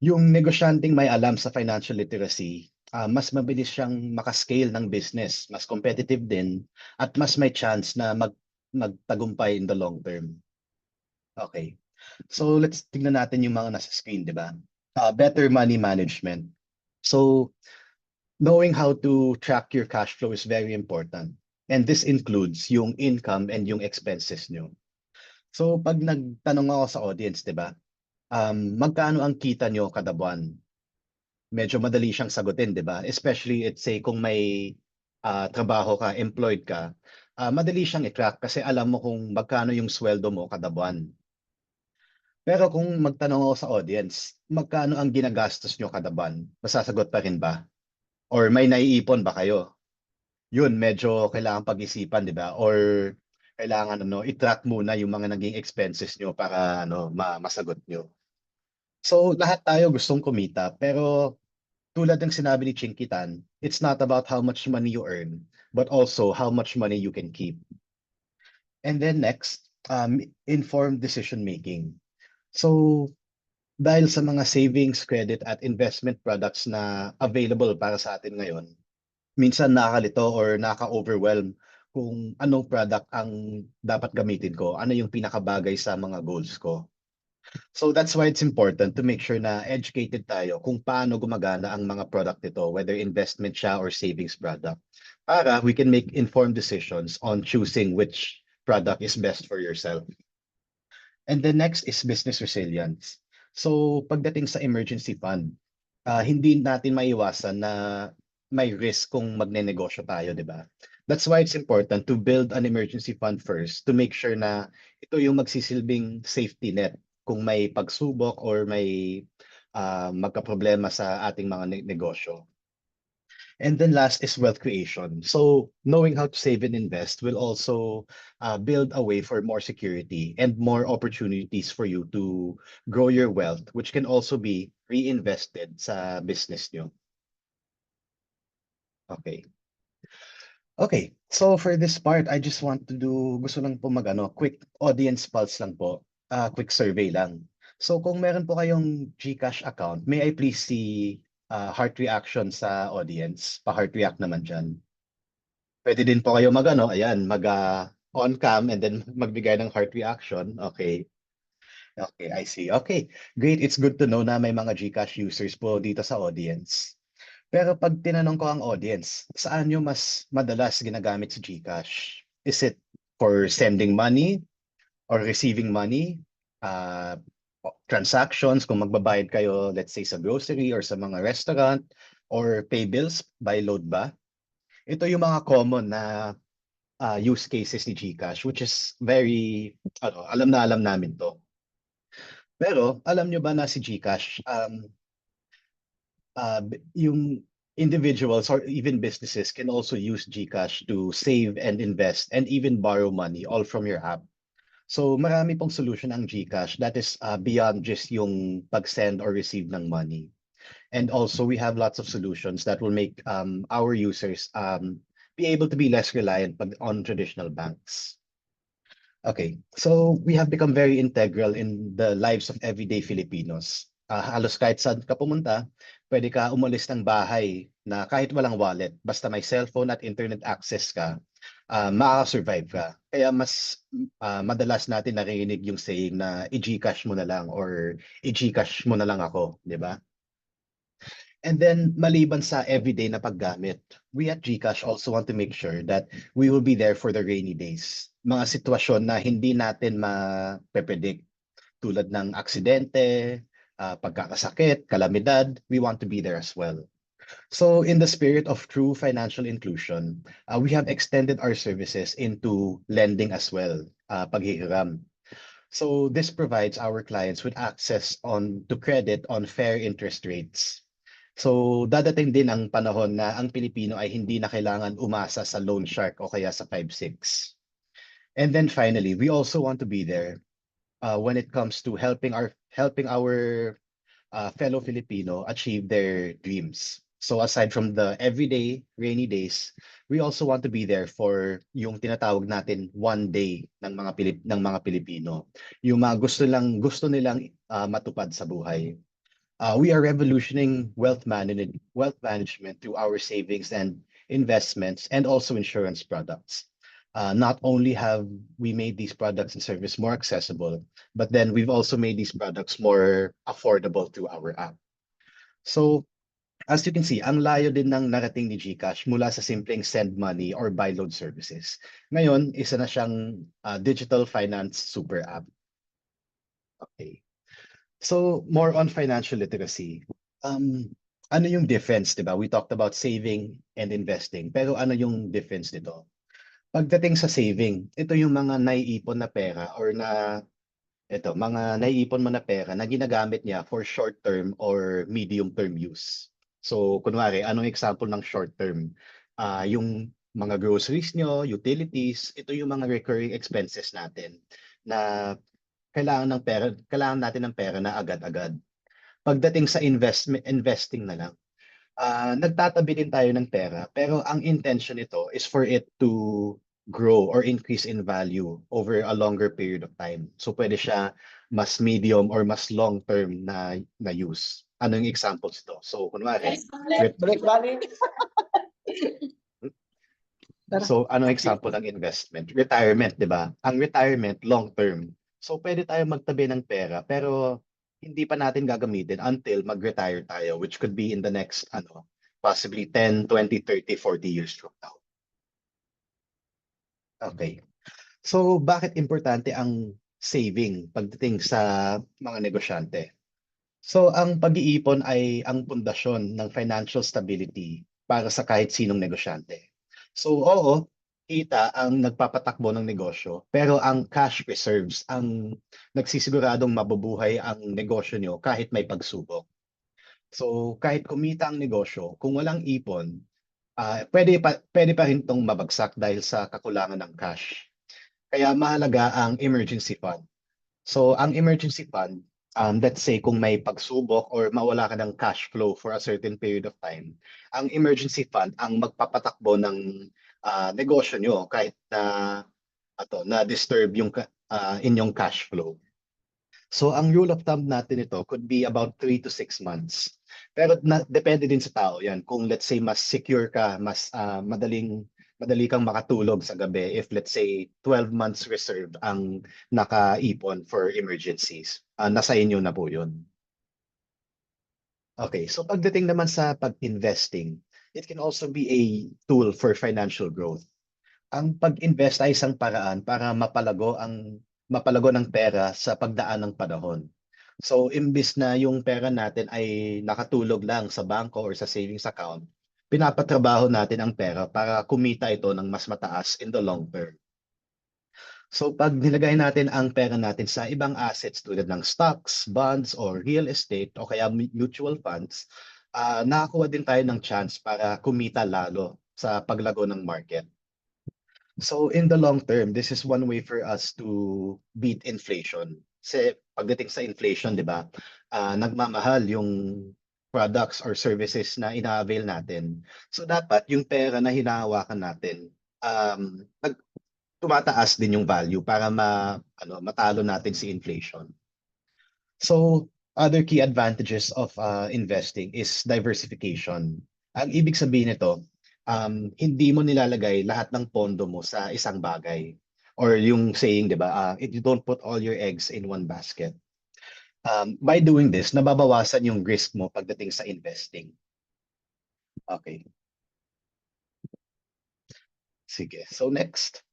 Yung negosyanteng may alam sa financial literacy, mas mabilis siyang makascale ng business, mas competitive din, at mas may chance na magtagumpay in the long term. Okay. So, let's tingnan natin yung mga nasa screen, di ba? Better money management. So, knowing how to track your cash flow is very important. And this includes yung income and yung expenses nyo. So pag nagtanong ako sa audience, di ba? Magkano ang kita nyo kada buwan? Medyo madali siyang sagutin, di ba? Especially say kung may trabaho ka, employed ka, madali siyang i-track kasi alam mo kung magkano yung sweldo mo kada buwan. Pero kung magtanong ako sa audience, magkano ang ginagastos nyo kada buwan? Masasagot pa rin ba? Or may naiipon ba kayo? Yun, medyo kailangan pag-isipan, di ba? Or kailangan i-track muna yung mga naging expenses nyo para masagot nyo. So, lahat tayo gustong kumita, pero tulad ng sinabi ni Chinkitan, it's not about how much money you earn, but also how much money you can keep. And then next, informed decision making. So, dahil sa mga savings, credit at investment products na available para sa atin ngayon, minsan nakakalito or nakaka-overwhelm kung anong product ang dapat gamitin ko, ano yung pinakabagay sa mga goals ko. So that's why it's important to make sure na educated tayo kung paano gumagana ang mga product nito, whether investment siya or savings product, para we can make informed decisions on choosing which product is best for yourself. And the next is business resilience. So pagdating sa emergency fund, hindi natin maiwasan na may risk kung magnenegosyo tayo, di ba? That's why it's important to build an emergency fund first to make sure na ito yung magsisilbing safety net kung may pagsubok or may magkaproblema sa ating mga negosyo. And then last is wealth creation. So knowing how to save and invest will also build a way for more security and more opportunities for you to grow your wealth, which can also be reinvested sa business nyo. Okay. Okay, so for this part, I just want to gusto lang po quick audience pulse lang po, quick survey lang. So kung meron po kayong GCash account, may I please see heart reaction sa audience? Pa-heart react naman dyan. Pwede din po kayo ayan, on cam and then magbigay ng heart reaction. Okay. Okay, I see. Okay, great. It's good to know na may mga GCash users po dito sa audience. Pero pag tinanong ko ang audience, saan nyo mas madalas ginagamit si GCash? Is it for sending money or receiving money? Transactions, kung magbabayad kayo, let's say sa grocery or sa mga restaurant, or pay bills by load ba? Ito yung mga common na use cases ni GCash, which is very, alam na alam namin to. Pero alam nyo ba na si GCash, yung individuals or even businesses can also use GCash to save and invest and even borrow money all from your app. So marami pong solution ang GCash that is beyond just yung pag-send or receive ng money. And also we have lots of solutions that will make our users be able to be less reliant on traditional banks. Okay, so we have become very integral in the lives of everyday Filipinos. Halos kahit saan ka pumunta, pwede ka umalis ng bahay na kahit walang wallet, basta may cellphone at internet access ka, makaka-survive ka. Kaya mas madalas natin narinig yung saying na i-GCash mo na lang or i-GCash mo na lang ako, di ba? And then maliban sa everyday na paggamit, we at GCash also want to make sure that we will be there for the rainy days. Mga sitwasyon na hindi natin ma-predict tulad ng aksidente, pagkakasakit, kalamidad, we want to be there as well. So in the spirit of true financial inclusion, we have extended our services into lending as well, paghihiram. So this provides our clients with access to credit on fair interest rates. So dadating din ang panahon na ang Pilipino ay hindi na kailangan umasa sa loan shark o kaya sa 5-6. And then finally, we also want to be there when it comes to helping our fellow Filipino achieve their dreams. So aside from the everyday rainy days, we also want to be there for yung tinatawag natin one day ng mga Pilipino. Yung mga gusto nilang matupad sa buhay. We are revolutioning wealth management through our savings and investments and also insurance products. Not only have we made these products and services more accessible, but then we've also made these products more affordable through our app. So, as you can see, ang layo din ng narating ni GCash mula sa simpleng send money or buy load services. Ngayon, isa na siyang digital finance super app. Okay. So, more on financial literacy. Ano yung difference, di ba? We talked about saving and investing. Pero ano yung difference dito? Pagdating sa saving, ito yung mga naiipon na pera or na ito, mga naiipon mo na pera na ginagamit niya for short term or medium term use. So, kunwari, anong example ng short term? Yung mga groceries nyo, utilities, ito yung mga recurring expenses natin na kailangan natin ng pera na agad-agad. Pagdating sa investing na lang, nagtatabi din tayo ng pera, pero ang intention nito is for it to grow or increase in value over a longer period of time. So pwede siya mas medium or mas long term na use. Ano yung examples ito? So kunwari, so ano example ng investment? Retirement, 'di ba? Ang retirement long term. So pwede tayo magtabi ng pera pero hindi pa natin gagamitin until mag-retire tayo, which could be in the next possibly 10, 20, 30, 40 years from now. Okay. So bakit importante ang saving pagdating sa mga negosyante? So ang pag-iipon ay ang pundasyon ng financial stability para sa kahit sinong negosyante. So oo, kita ang nagpapatakbo ng negosyo, pero ang cash reserves ang nagsisiguradong mabubuhay ang negosyo nyo kahit may pagsubok. So kahit kumita ang negosyo, kung walang ipon, pwede pa rin itong mabagsak dahil sa kakulangan ng cash. Kaya mahalaga ang emergency fund. So ang emergency fund, let's say kung may pagsubok or mawala ka ng cash flow for a certain period of time, ang emergency fund ang magpapatakbo ng negosyo nyo kahit na disturb yung inyong cash flow. So ang rule of thumb natin ito could be about 3 to 6 months. Pero depende din sa tao yan. Kung let's say mas secure ka, mas madali kang makatulog sa gabi if let's say 12 months reserve ang nakaipon for emergencies. Nasa inyo na po yun. Okay, so pagdating naman sa pag-investing, it can also be a tool for financial growth. Ang pag-invest ay isang paraan para mapalago ng pera sa pagdaan ng panahon. So, imbis na yung pera natin ay nakatulog lang sa bangko or sa savings account, pinapatrabaho natin ang pera para kumita ito ng mas mataas in the long term. So, pag nilagay natin ang pera natin sa ibang assets tulad ng stocks, bonds, or real estate o kaya mutual funds, nakakuha din tayo ng chance para kumita lalo sa paglago ng market. So in the long term, this is one way for us to beat inflation. Kasi pagdating sa inflation, di ba, nagmamahal yung products or services na ina-avail natin. So dapat yung pera na hinahawakan natin, tumataas din yung value para matalo natin si inflation. So other key advantages of investing is diversification. Ang ibig sabihin nito, hindi mo nilalagay lahat ng pondo mo sa isang bagay. Or yung saying, di ba, you don't put all your eggs in one basket. By doing this, nababawasan yung risk mo pagdating sa investing. Okay. Sige. So next,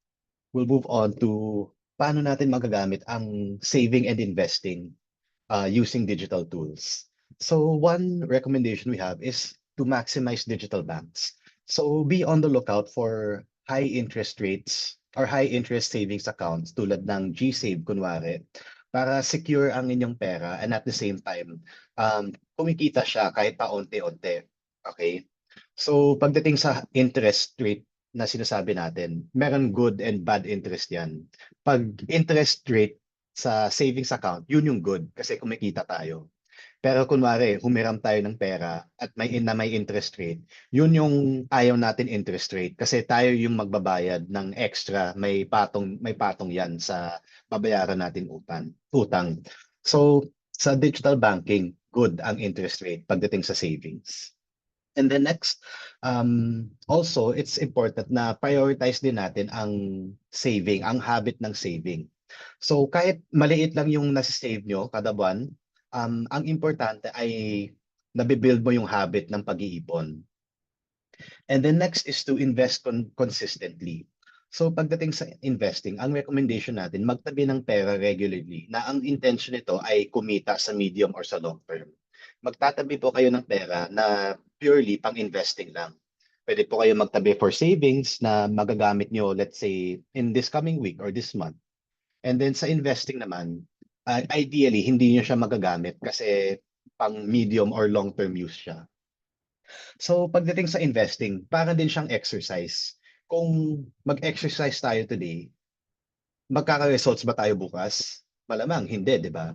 we'll move on to paano natin magagamit ang saving and investing using digital tools. So one recommendation we have is to maximize digital banks. So be on the lookout for high interest rates or high interest savings accounts tulad ng GSave kunwari para secure ang inyong pera and at the same time kumikita siya kahit paunti-unti. Okay? So pagdating sa interest rate na sinasabi natin, meron good and bad interest yan. Pag interest rate sa savings account, yun yung good kasi kumikita tayo. Pero kunwari, humiram tayo ng pera at may interest rate, yun yung ayaw natin interest rate kasi tayo yung magbabayad ng extra, may patong yan sa babayaran natin utang. So, sa digital banking, good ang interest rate pagdating sa savings. And then next, also, it's important na prioritize din natin ang saving, ang habit ng saving. So kahit maliit lang yung nasi-save nyo kada buwan, ang importante ay nabibuild mo yung habit ng pag-iipon. And then next is to invest consistently. So pagdating sa investing, ang recommendation natin, magtabi ng pera regularly na ang intention nito ay kumita sa medium or sa long term. Magtatabi po kayo ng pera na purely pang-investing lang. Pwede po kayo magtabi for savings na magagamit nyo, let's say, in this coming week or this month. And then sa investing naman, ideally, hindi niyo siya magagamit kasi pang medium or long-term use siya. So pagdating sa investing, para din siyang exercise. Kung mag-exercise tayo today, magkaka-results ba tayo bukas? Malamang hindi, di ba?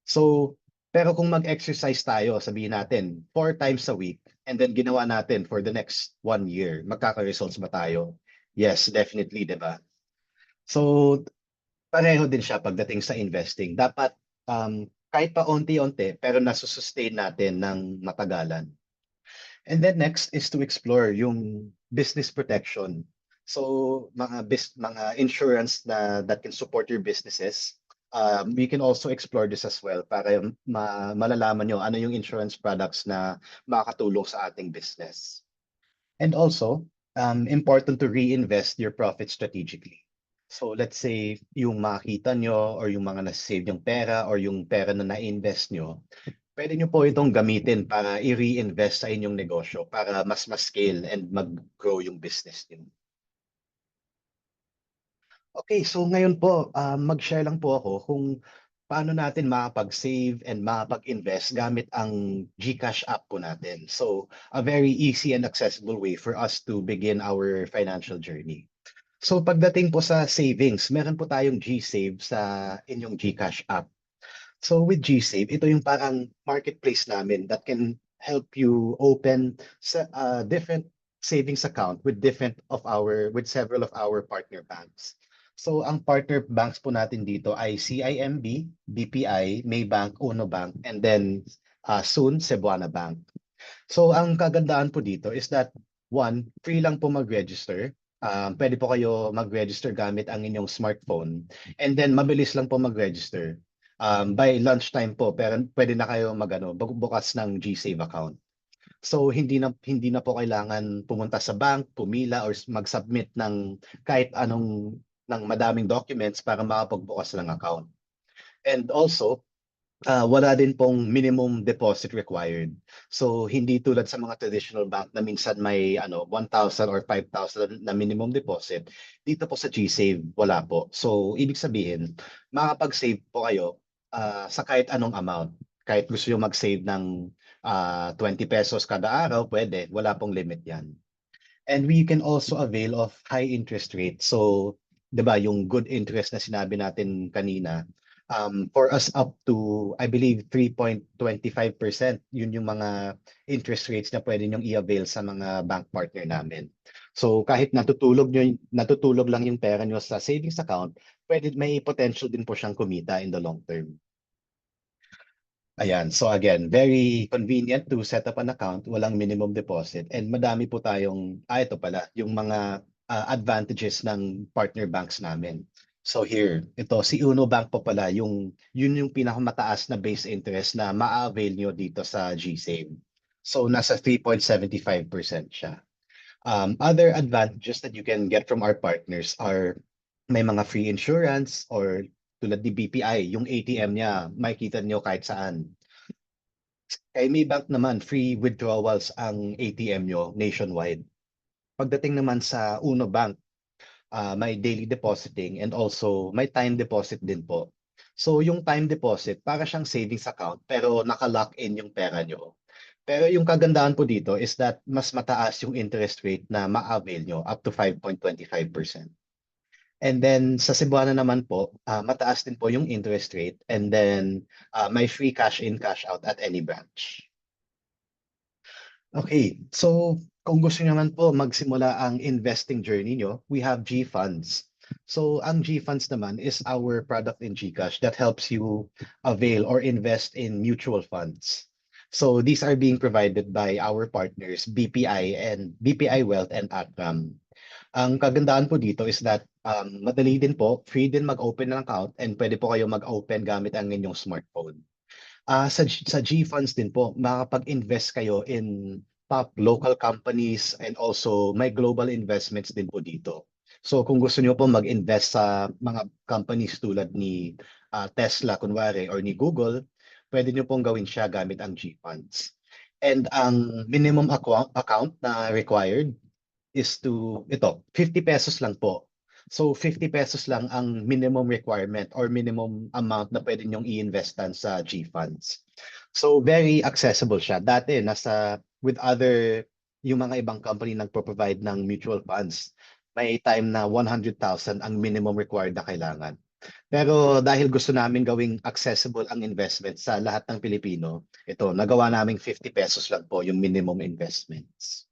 So, pero kung mag-exercise tayo, sabihin natin, 4 times a week, and then ginawa natin for the next 1 year, magkaka-results ba tayo? Yes, definitely, di ba? So, pareho din siya pagdating sa investing. Dapat, kahit pa onti-onti, pero nasusustain natin ng matagalan. And then next is to explore yung business protection. So mga insurance na that can support your businesses. We can also explore this as well para malalaman nyo ano yung insurance products na makakatulong sa ating business. And also, important to reinvest your profit strategically. So let's say yung makita nyo or yung mga nasave yung pera or yung pera na na-invest nyo, pwede nyo po itong gamitin para i-reinvest sa inyong negosyo para mas scale and mag-grow yung business niyo. Okay, so ngayon po, mag-share lang po ako kung paano natin makapag-save and makapag-invest gamit ang GCash app po natin. So, a very easy and accessible way for us to begin our financial journey. So, pagdating po sa savings, meron po tayong GSave sa inyong GCash app. So with GSave, ito yung parang marketplace namin that can help you open different savings account with several of our partner banks. So ang partner banks po natin dito ay CIMB, BPI, Maybank, Uno Bank, and then soon Cebuana Bank. So ang kagandahan po dito is that one, free lang po mag-register. Pwede po kayo mag-register gamit ang inyong smartphone. And then mabilis lang po mag-register. By lunchtime po, pero pwede na kayo bukas ng GSave account. So hindi na po kailangan pumunta sa bank, pumila or mag-submit ng kahit anong ng madaming documents para makapagbukas ng account. And also, wala din pong minimum deposit required. So hindi tulad sa mga traditional bank na minsan may 1,000 or 5,000 na minimum deposit. Dito po sa GSave wala po. So ibig sabihin, makakapag-save po kayo sa kahit anong amount. Kahit gusto nyo mag-save ng 20 pesos kada araw, pwede. Wala pong limit yan. And we can also avail of high interest rate. So, 'di ba, yung good interest na sinabi natin kanina, for us up to I believe 3.25%, yun yung mga interest rates na pwede niyong i-avail sa mga bank partner namin. So, kahit natutulog lang yung pera niyo sa savings account, may potential din po siyang kumita in the long term. Ayan. So again, very convenient to set up an account, walang minimum deposit, and madami po tayong, ito pala, yung mga advantages ng partner banks namin. So here, ito, si Uno Bank po pala, yun yung pinakamataas na base interest na ma-avail nyo dito sa GSave. So nasa 3.75% siya. Other advantages that you can get from our partners are may mga free insurance or tulad ni BPI, yung ATM niya, makikita niyo kahit saan. Kay Maybank naman, free withdrawals ang ATM nyo nationwide. Pagdating naman sa Uno Bank, may daily depositing and also may time deposit din po. So yung time deposit, para siyang savings account pero naka-lock in yung pera nyo. Pero yung kagandahan po dito is that mas mataas yung interest rate na ma-avail nyo, up to 5.25%. And then sa Cebuana naman po, mataas din po yung interest rate and then may free cash in, cash out at any branch. Okay, so kung gusto niyo naman po magsimula ang investing journey nyo, we have G-Funds. So ang G-Funds naman is our product in GCash that helps you avail or invest in mutual funds. So these are being provided by our partners, BPI Wealth and Atram. Ang kagandahan po dito is that madali din po, free din mag-open ng account and pwede po kayo mag-open gamit ang inyong smartphone. Sa G-Funds din po, makakapag-invest kayo in top local companies and also may global investments din po dito. So kung gusto niyo po mag-invest sa mga companies tulad ni Tesla kunwari or ni Google, pwede niyo pong gawin siya gamit ang G-Funds. And ang minimum account na required is 50 pesos lang po. So 50 pesos lang ang minimum requirement or minimum amount na pwede nyong i-investan sa G-Funds. So very accessible siya. Dati with other yung mga ibang company nagpo-provide ng mutual funds, may time na 100,000 ang minimum required na kailangan. Pero dahil gusto namin gawing accessible ang investment sa lahat ng Pilipino, ito, nagawa naming 50 pesos lang po yung minimum investments.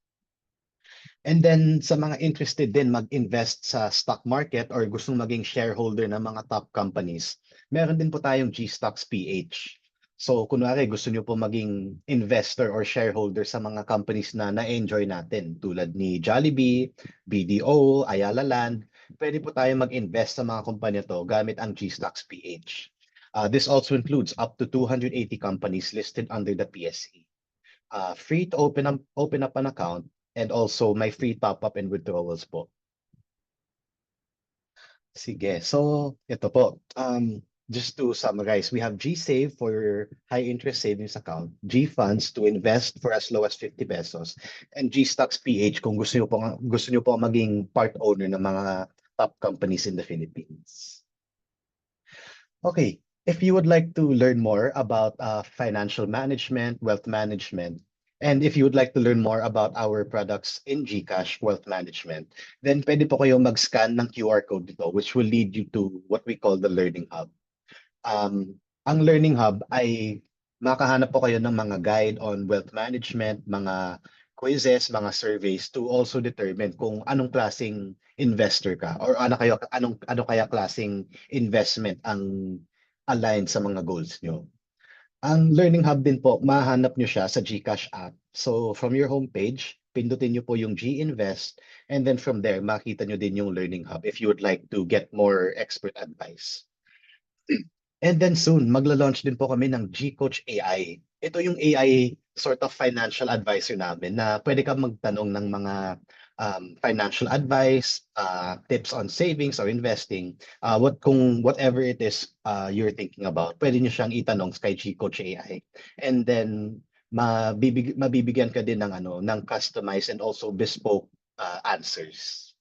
And then sa mga interested din mag-invest sa stock market or gustong maging shareholder ng mga top companies, meron din po tayong G-Stocks PH. So kunwari gusto niyo po maging investor or shareholder sa mga companies na na-enjoy natin tulad ni Jollibee, BDO, Ayala Land, pwede po tayo mag-invest sa mga kumpanya to gamit ang G-Stocks PH. This also includes up to 280 companies listed under the PSE. Free to open up an account and also may free top-up and withdrawals po. Sige, so ito po. Just to summarize, we have GSave for your high interest savings account, G-Funds to invest for as low as 50 pesos, and G-Stocks PH kung gusto niyo po maging part owner ng mga top companies in the Philippines. Okay, if you would like to learn more about financial management, wealth management, and if you would like to learn more about our products in GCash Wealth Management, then pwede po kayo mag-scan ng QR code dito, which will lead you to what we call the Learning Hub. Ang Learning Hub ay makahanap po kayo ng mga guide on wealth management, mga quizzes, mga surveys to also determine kung anong klaseng investor ka or ano kaya klaseng investment ang aligned sa mga goals nyo. Ang Learning Hub din po, mahanap nyo siya sa GCash app. So from your homepage, pindutin nyo po yung G-Invest and then from there, makita nyo din yung Learning Hub if you would like to get more expert advice. And then soon, magla-launch din po kami ng GCoach AI. Ito yung AI sort of financial advisor namin na pwede kang magtanong ng mga financial advice, tips on savings or investing, whatever it is you're thinking about, pwede nyo siyang itanong kay GCoach AI. And then mabibigyan ka din ng customized and also bespoke answers.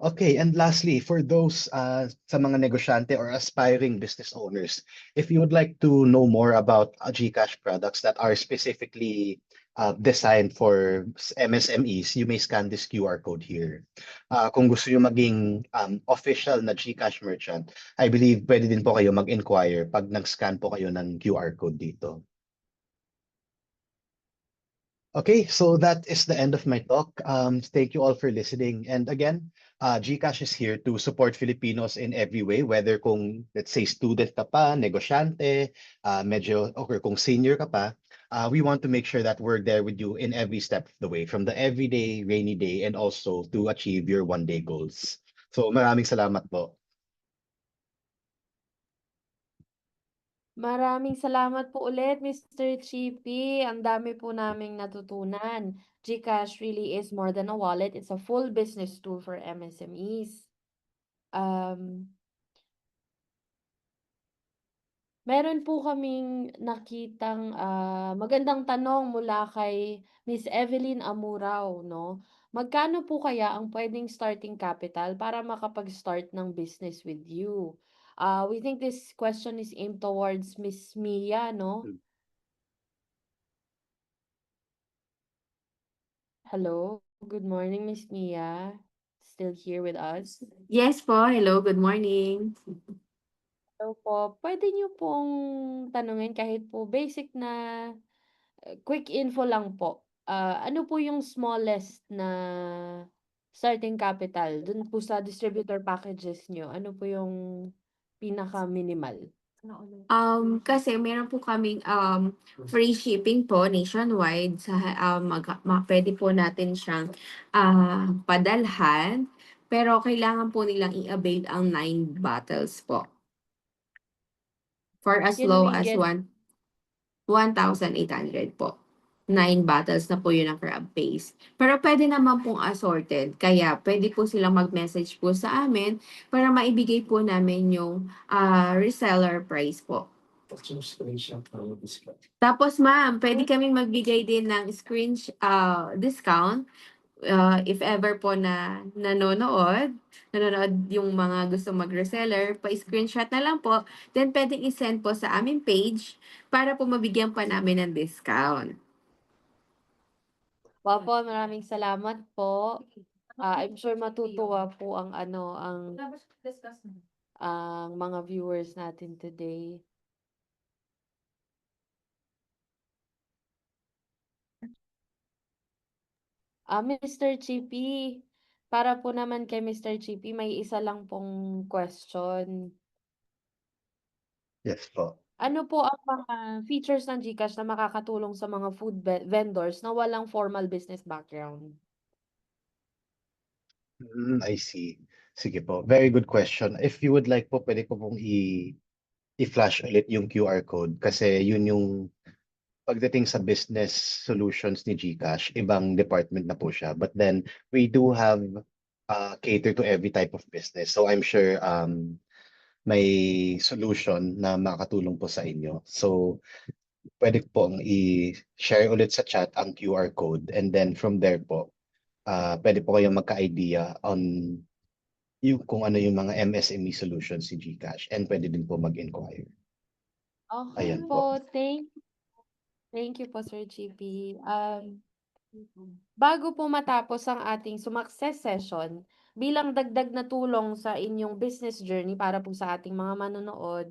Okay, and lastly, for those sa mga negosyante or aspiring business owners, if you would like to know more about GCash products that are specifically designed for MSMEs, you may scan this QR code here. Kung gusto nyo maging official na GCash merchant, I believe pwede din po kayo mag-inquire pag nag-scan po kayo ng QR code dito. Okay, so that is the end of my talk. Thank you all for listening. And again, GCash is here to support Filipinos in every way, whether kung, let's say, student ka pa, negosyante, or kung senior ka pa, we want to make sure that we're there with you in every step of the way, from the everyday, rainy day, and also to achieve your one-day goals. So maraming salamat po. Maraming salamat po ulit, Mr. Chippy. Ang dami po naming natutunan. GCash really is more than a wallet. It's a full business tool for MSMEs. Meron po kaming nakitang magandang tanong mula kay Miss Evelyn Amurao, no? Magkano po kaya ang pwedeng starting capital para makapag-start ng business with you? We think this question is aimed towards Miss Mia, no? Hello, good morning, Miss Mia. Still here with us? Yes po, hello, good morning. Hello po. Pwede niyo pong tanungin kahit po basic na quick info lang po. Ano po yung smallest na starting capital dun po sa distributor packages nyo? Ano po yung pinaka-minimal? Kasi meron po kaming free shipping po nationwide sa pwede po natin siyang padalhan, pero kailangan po nilang i-avail ang 9 bottles po. For as Can low we as get 1,800 po. 9 bottles na po yun ang crab paste. Pero pwede naman pong assorted. Kaya pwede po silang mag-message po sa amin para maibigay po namin yung reseller price po. Tapos ma'am, pwede kaming magbigay din ng discount if ever po na nanonood yung mga gusto mag-reseller, pa-screenshot na lang po, then pwedeng i-send po sa aming page para po mabigyan pa namin ng discount. Opo, maraming salamat po. I'm sure matutuwa po ang mga viewers natin today. Mr. Chippy, para po naman kay Mr. Chippy, may isa lang pong question. Yes po. Ano po ang mga features ng GCash na makakatulong sa mga food vendors na walang formal business background? I see. Sige po. Very good question. If you would like po, pwede ko pong i-flash ulit yung QR code kasi yun yung pagdating sa business solutions ni GCash, ibang department na po siya. But then we do have cater to every type of business. So I'm sure may solution na makatulong po sa inyo. So pwede pong i-share ulit sa chat ang QR code and then from there po, pwede po kayong magka-idea on yung kung ano yung mga MSME solutions si GCash and pwede din po mag-inquire. Okay Ayan po, po. thank you po, Sir GP. Bago po matapos ang ating sumakses session, bilang dagdag na tulong sa inyong business journey para po sa ating mga manonood,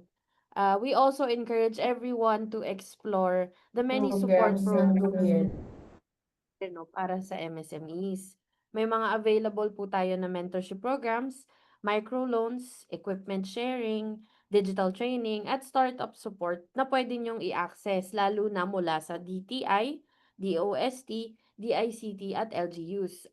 we also encourage everyone to explore the many support programs para sa MSMEs. May mga available po tayo na mentorship programs, microloans, equipment sharing, digital training, at startup support na pwede nyong i-access lalo na mula sa DTI, DOST, DICT, at LGUs.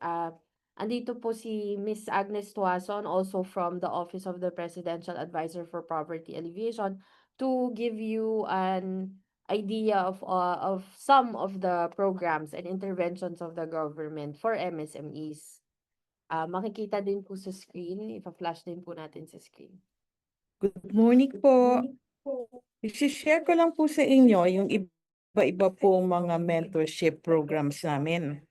Andito po si Miss Agnes Tuason, also from the Office of the Presidential Advisor for Poverty Alleviation, to give you an idea of some of the programs and interventions of the government for MSMEs. Makikita din po sa screen, ipa-flash din po natin sa screen. Good morning po. I-share ko lang po sa inyo yung iba-iba pong mga mentorship programs namin.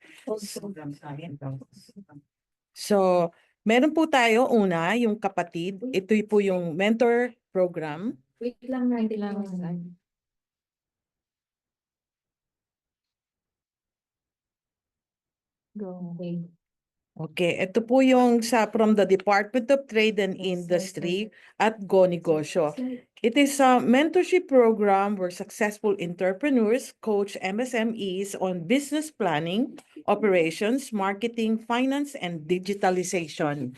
So, meron po tayo una, yung kapatid. Ito po yung mentor program. Wait lang natin. Go. Okay, ito po yung from the Department of Trade and Industry at Go Negosyo. It is a mentorship program where successful entrepreneurs coach MSMEs on business planning, operations, marketing, finance, and digitalization.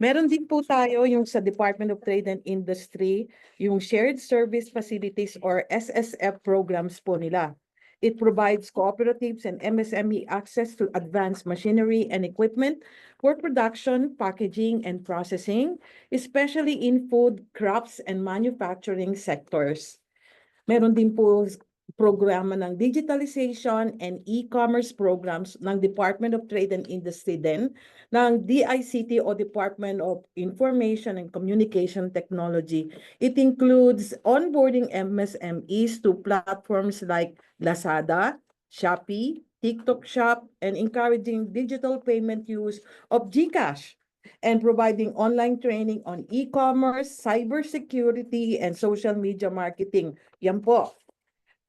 Meron din po tayo yung sa Department of Trade and Industry, yung Shared Service Facilities or SSF programs po nila. It provides cooperatives and MSME access to advanced machinery and equipment for production, packaging, and processing, especially in food, crafts, and manufacturing sectors. Meron din po programa ng digitalization and e-commerce programs ng Department of Trade and Industry din, ng DICT o Department of Information and Communication Technology. It includes onboarding MSMEs to platforms like Lazada, Shopee, TikTok Shop, and encouraging digital payment use of GCash, and providing online training on e-commerce, cybersecurity, and social media marketing. Yan po.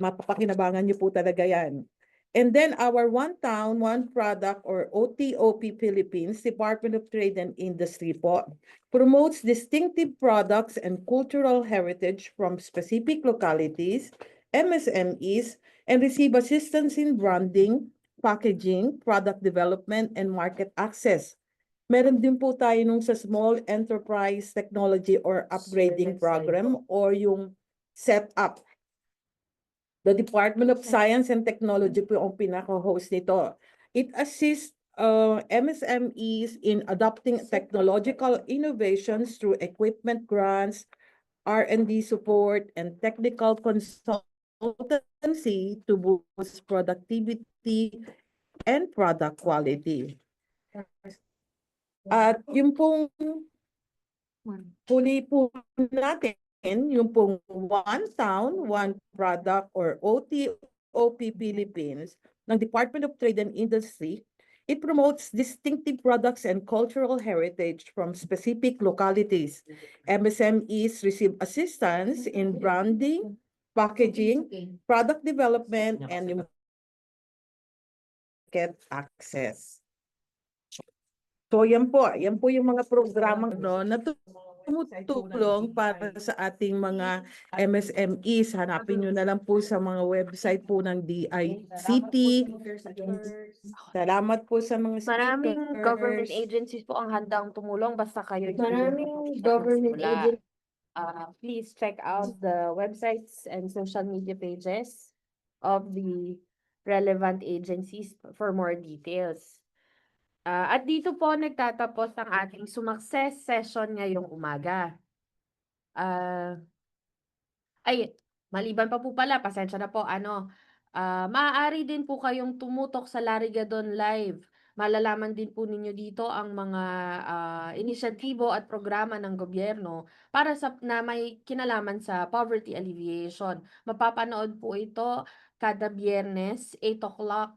Mapapakinabangan niyo po talaga yan. And then our One Town, One Product or OTOP Philippines, Department of Trade and Industry po, promotes distinctive products and cultural heritage from specific localities, MSMEs, and receive assistance in branding, packaging, product development, and market access. Meron din po tayo nung sa Small Enterprise Technology or Upgrading Program or yung setup. The Department of Science and Technology po ang pinaka-host nito. It assists MSMEs in adopting technological innovations through equipment grants, R&D support, and technical consultancy to boost productivity and product quality. At yung pong huli po natin, yung pong One Town, One Product or OTOP Philippines ng Department of Trade and Industry, It promotes distinctive products and cultural heritage from specific localities. MSMEs receive assistance in branding, packaging, product development, and market access. So yan po yung mga programang na tumutulong para sa ating mga MSMEs. Hanapin nyo na lang po sa mga website po ng DICT. Salamat po sa mga Maraming government speakers. agencies po ang handang tumulong basta kayo Maraming government magsimula. agencies. Please check out the websites and social media pages of the relevant agencies for more details. At dito po nagtatapos ang ating sumakses session ngayong umaga. Maliban pa po pala, pasensya na po, maaari din po kayong tumutok sa Larigadon Live. Malalaman din po ninyo dito ang mga inisyatibo at programa ng gobyerno para na may kinalaman sa poverty alleviation. Mapapanood po ito kada Biyernes, 8 o'clock,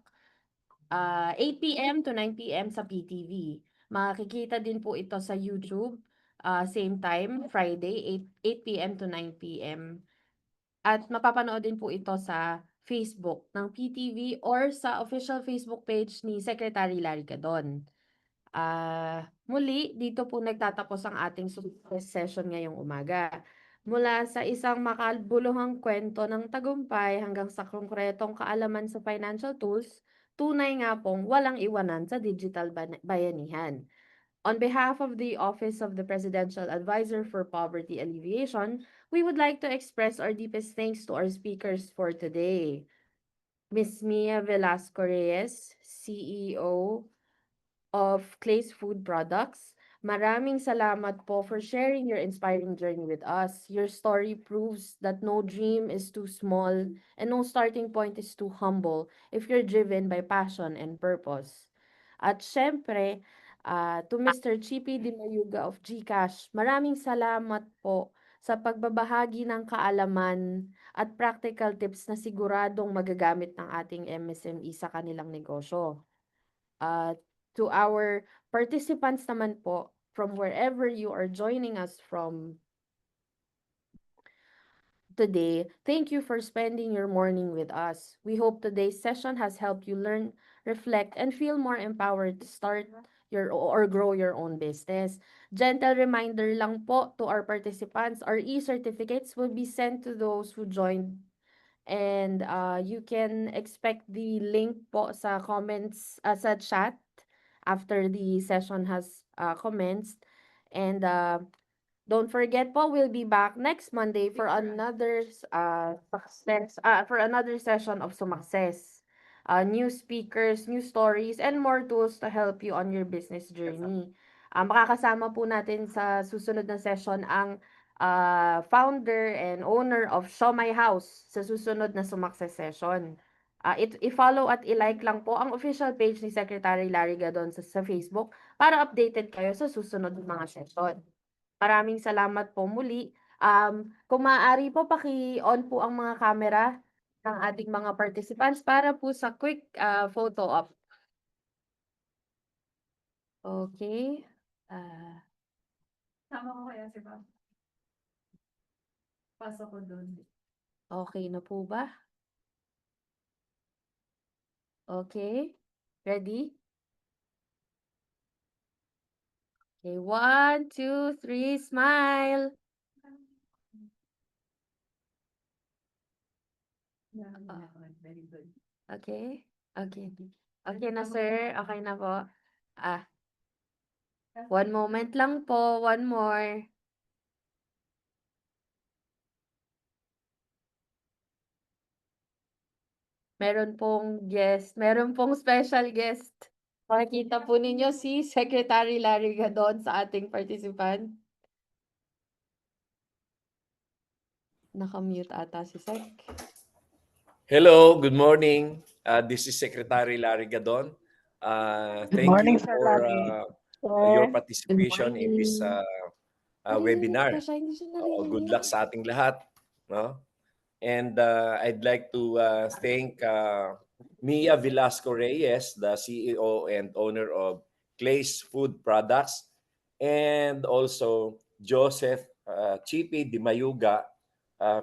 8 p.m. to 9 p.m. sa PTV. Makikita din po ito sa YouTube, same time, Friday, 8 p.m. to 9 p.m. At mapapanood din po ito sa Facebook ng PTV or sa official Facebook page ni Secretary Larry Gadon. Muli, dito po nagtatapos ang ating session ngayong umaga. Mula sa isang makabuluhang kwento ng tagumpay hanggang sa konkretong kaalaman sa financial tools, tunay nga pong walang iwanan sa digital bayanihan. On behalf of the Office of the Presidential Advisor for Poverty Alleviation, we would like to express our deepest thanks to our speakers for today. Ms. Mia Velasco Reyes, CEO of Clay's Food Products, maraming salamat po for sharing your inspiring journey with us. Your story proves that no dream is too small and no starting point is too humble if you're driven by passion and purpose. At syempre, to Mr. Chippy Di Mayuga of GCash, maraming salamat po sa pagbabahagi ng kaalaman at practical tips na siguradong magagamit ng ating MSME sa kanilang negosyo. To our participants naman po, from wherever you are joining us from today, thank you for spending your morning with us. We hope today's session has helped you learn, reflect, and feel more empowered to start or grow your own business. Gentle reminder lang po to our participants, our e-certificates will be sent to those who joined, and you can expect the link po sa comments, sa chat after the session has commenced. And don't forget po, we'll be back next Monday for another session of Sumakses. New speakers, new stories, and more tools to help you on your business journey. Makakasama po natin sa susunod na session ang founder and owner of Show My House sa susunod na Sumakses session. I-follow at i-like lang po ang official page ni Secretary Larry Gadon sa Facebook para updated kayo sa susunod ng mga session. Maraming salamat po muli. Kung maaari po, paki-on po ang mga camera ng ating mga participants para po sa quick photo op. Okay. Tama ko kaya si Bob. Pasok ko doon. Okay na po ba? Okay. Ready? Okay, 1, 2, 3, smile. Very good. Okay. Okay. Okay na, sir. Okay na po. One moment lang po. One more. Meron pong guest. Meron pong special guest. Makikita po ninyo si Secretary Larry Gadon sa ating participant. Nakamute ata si Sec. Hello, good morning. This is Secretary Larry Gadon. Thank morning, you Sir for Larry. your participation in this webinar. Siya, hindi siya Good naririnig. luck sa ating lahat. No? And I'd like to thank Mia Velasco Reyes, the CEO and owner of Clay's Food Products, and also Joseph Chipi Di Mayuga,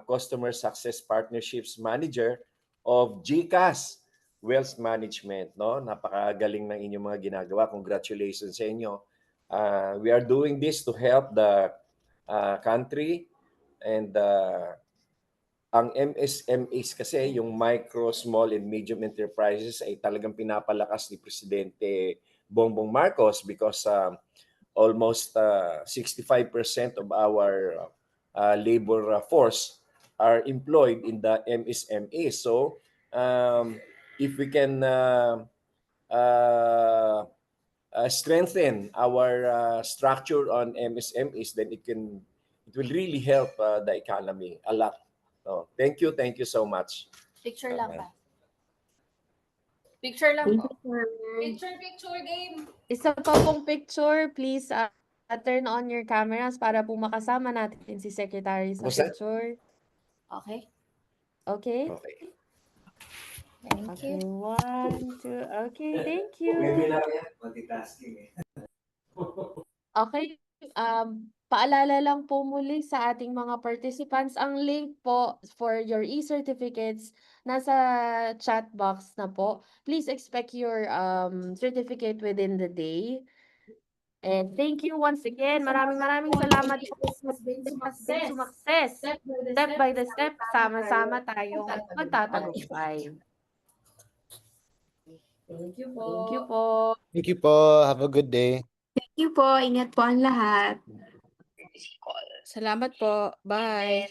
Customer Success Partnerships Manager of GCAS Wealth Management. No? Napakagaling ng inyong mga ginagawa. Congratulations sa inyo. We are doing this to help the country, and ang MSMEs kasi, yung micro, small, and medium enterprises ay talagang pinapalakas ni Presidente Bongbong Marcos because almost 65% of our labor force are employed in the MSME. So, if we can strengthen our structure on MSMEs, then it will really help the economy a lot. So, thank you so much. Picture lang ba? Picture lang Thank po. you, sir. Picture game. Isa pa pong picture, please turn on your cameras para po makasama natin si Secretary sa What's that? picture. Okay. Okay? Okay. Thank Okay, you. 1, 2. Okay, thank you. Multitasking. Okay, paalala lang po muli sa ating mga participants, ang link po for your e-certificates nasa chat box na po. Please expect your certificate within the day. And thank you once again. Maraming salamat po. Has been success. Step by the step, sama-sama tayong magtatagumpay. Thank you po. Thank you po. Thank you po. Have a good day. Thank you po. Ingat po ang lahat. Salamat po. Bye.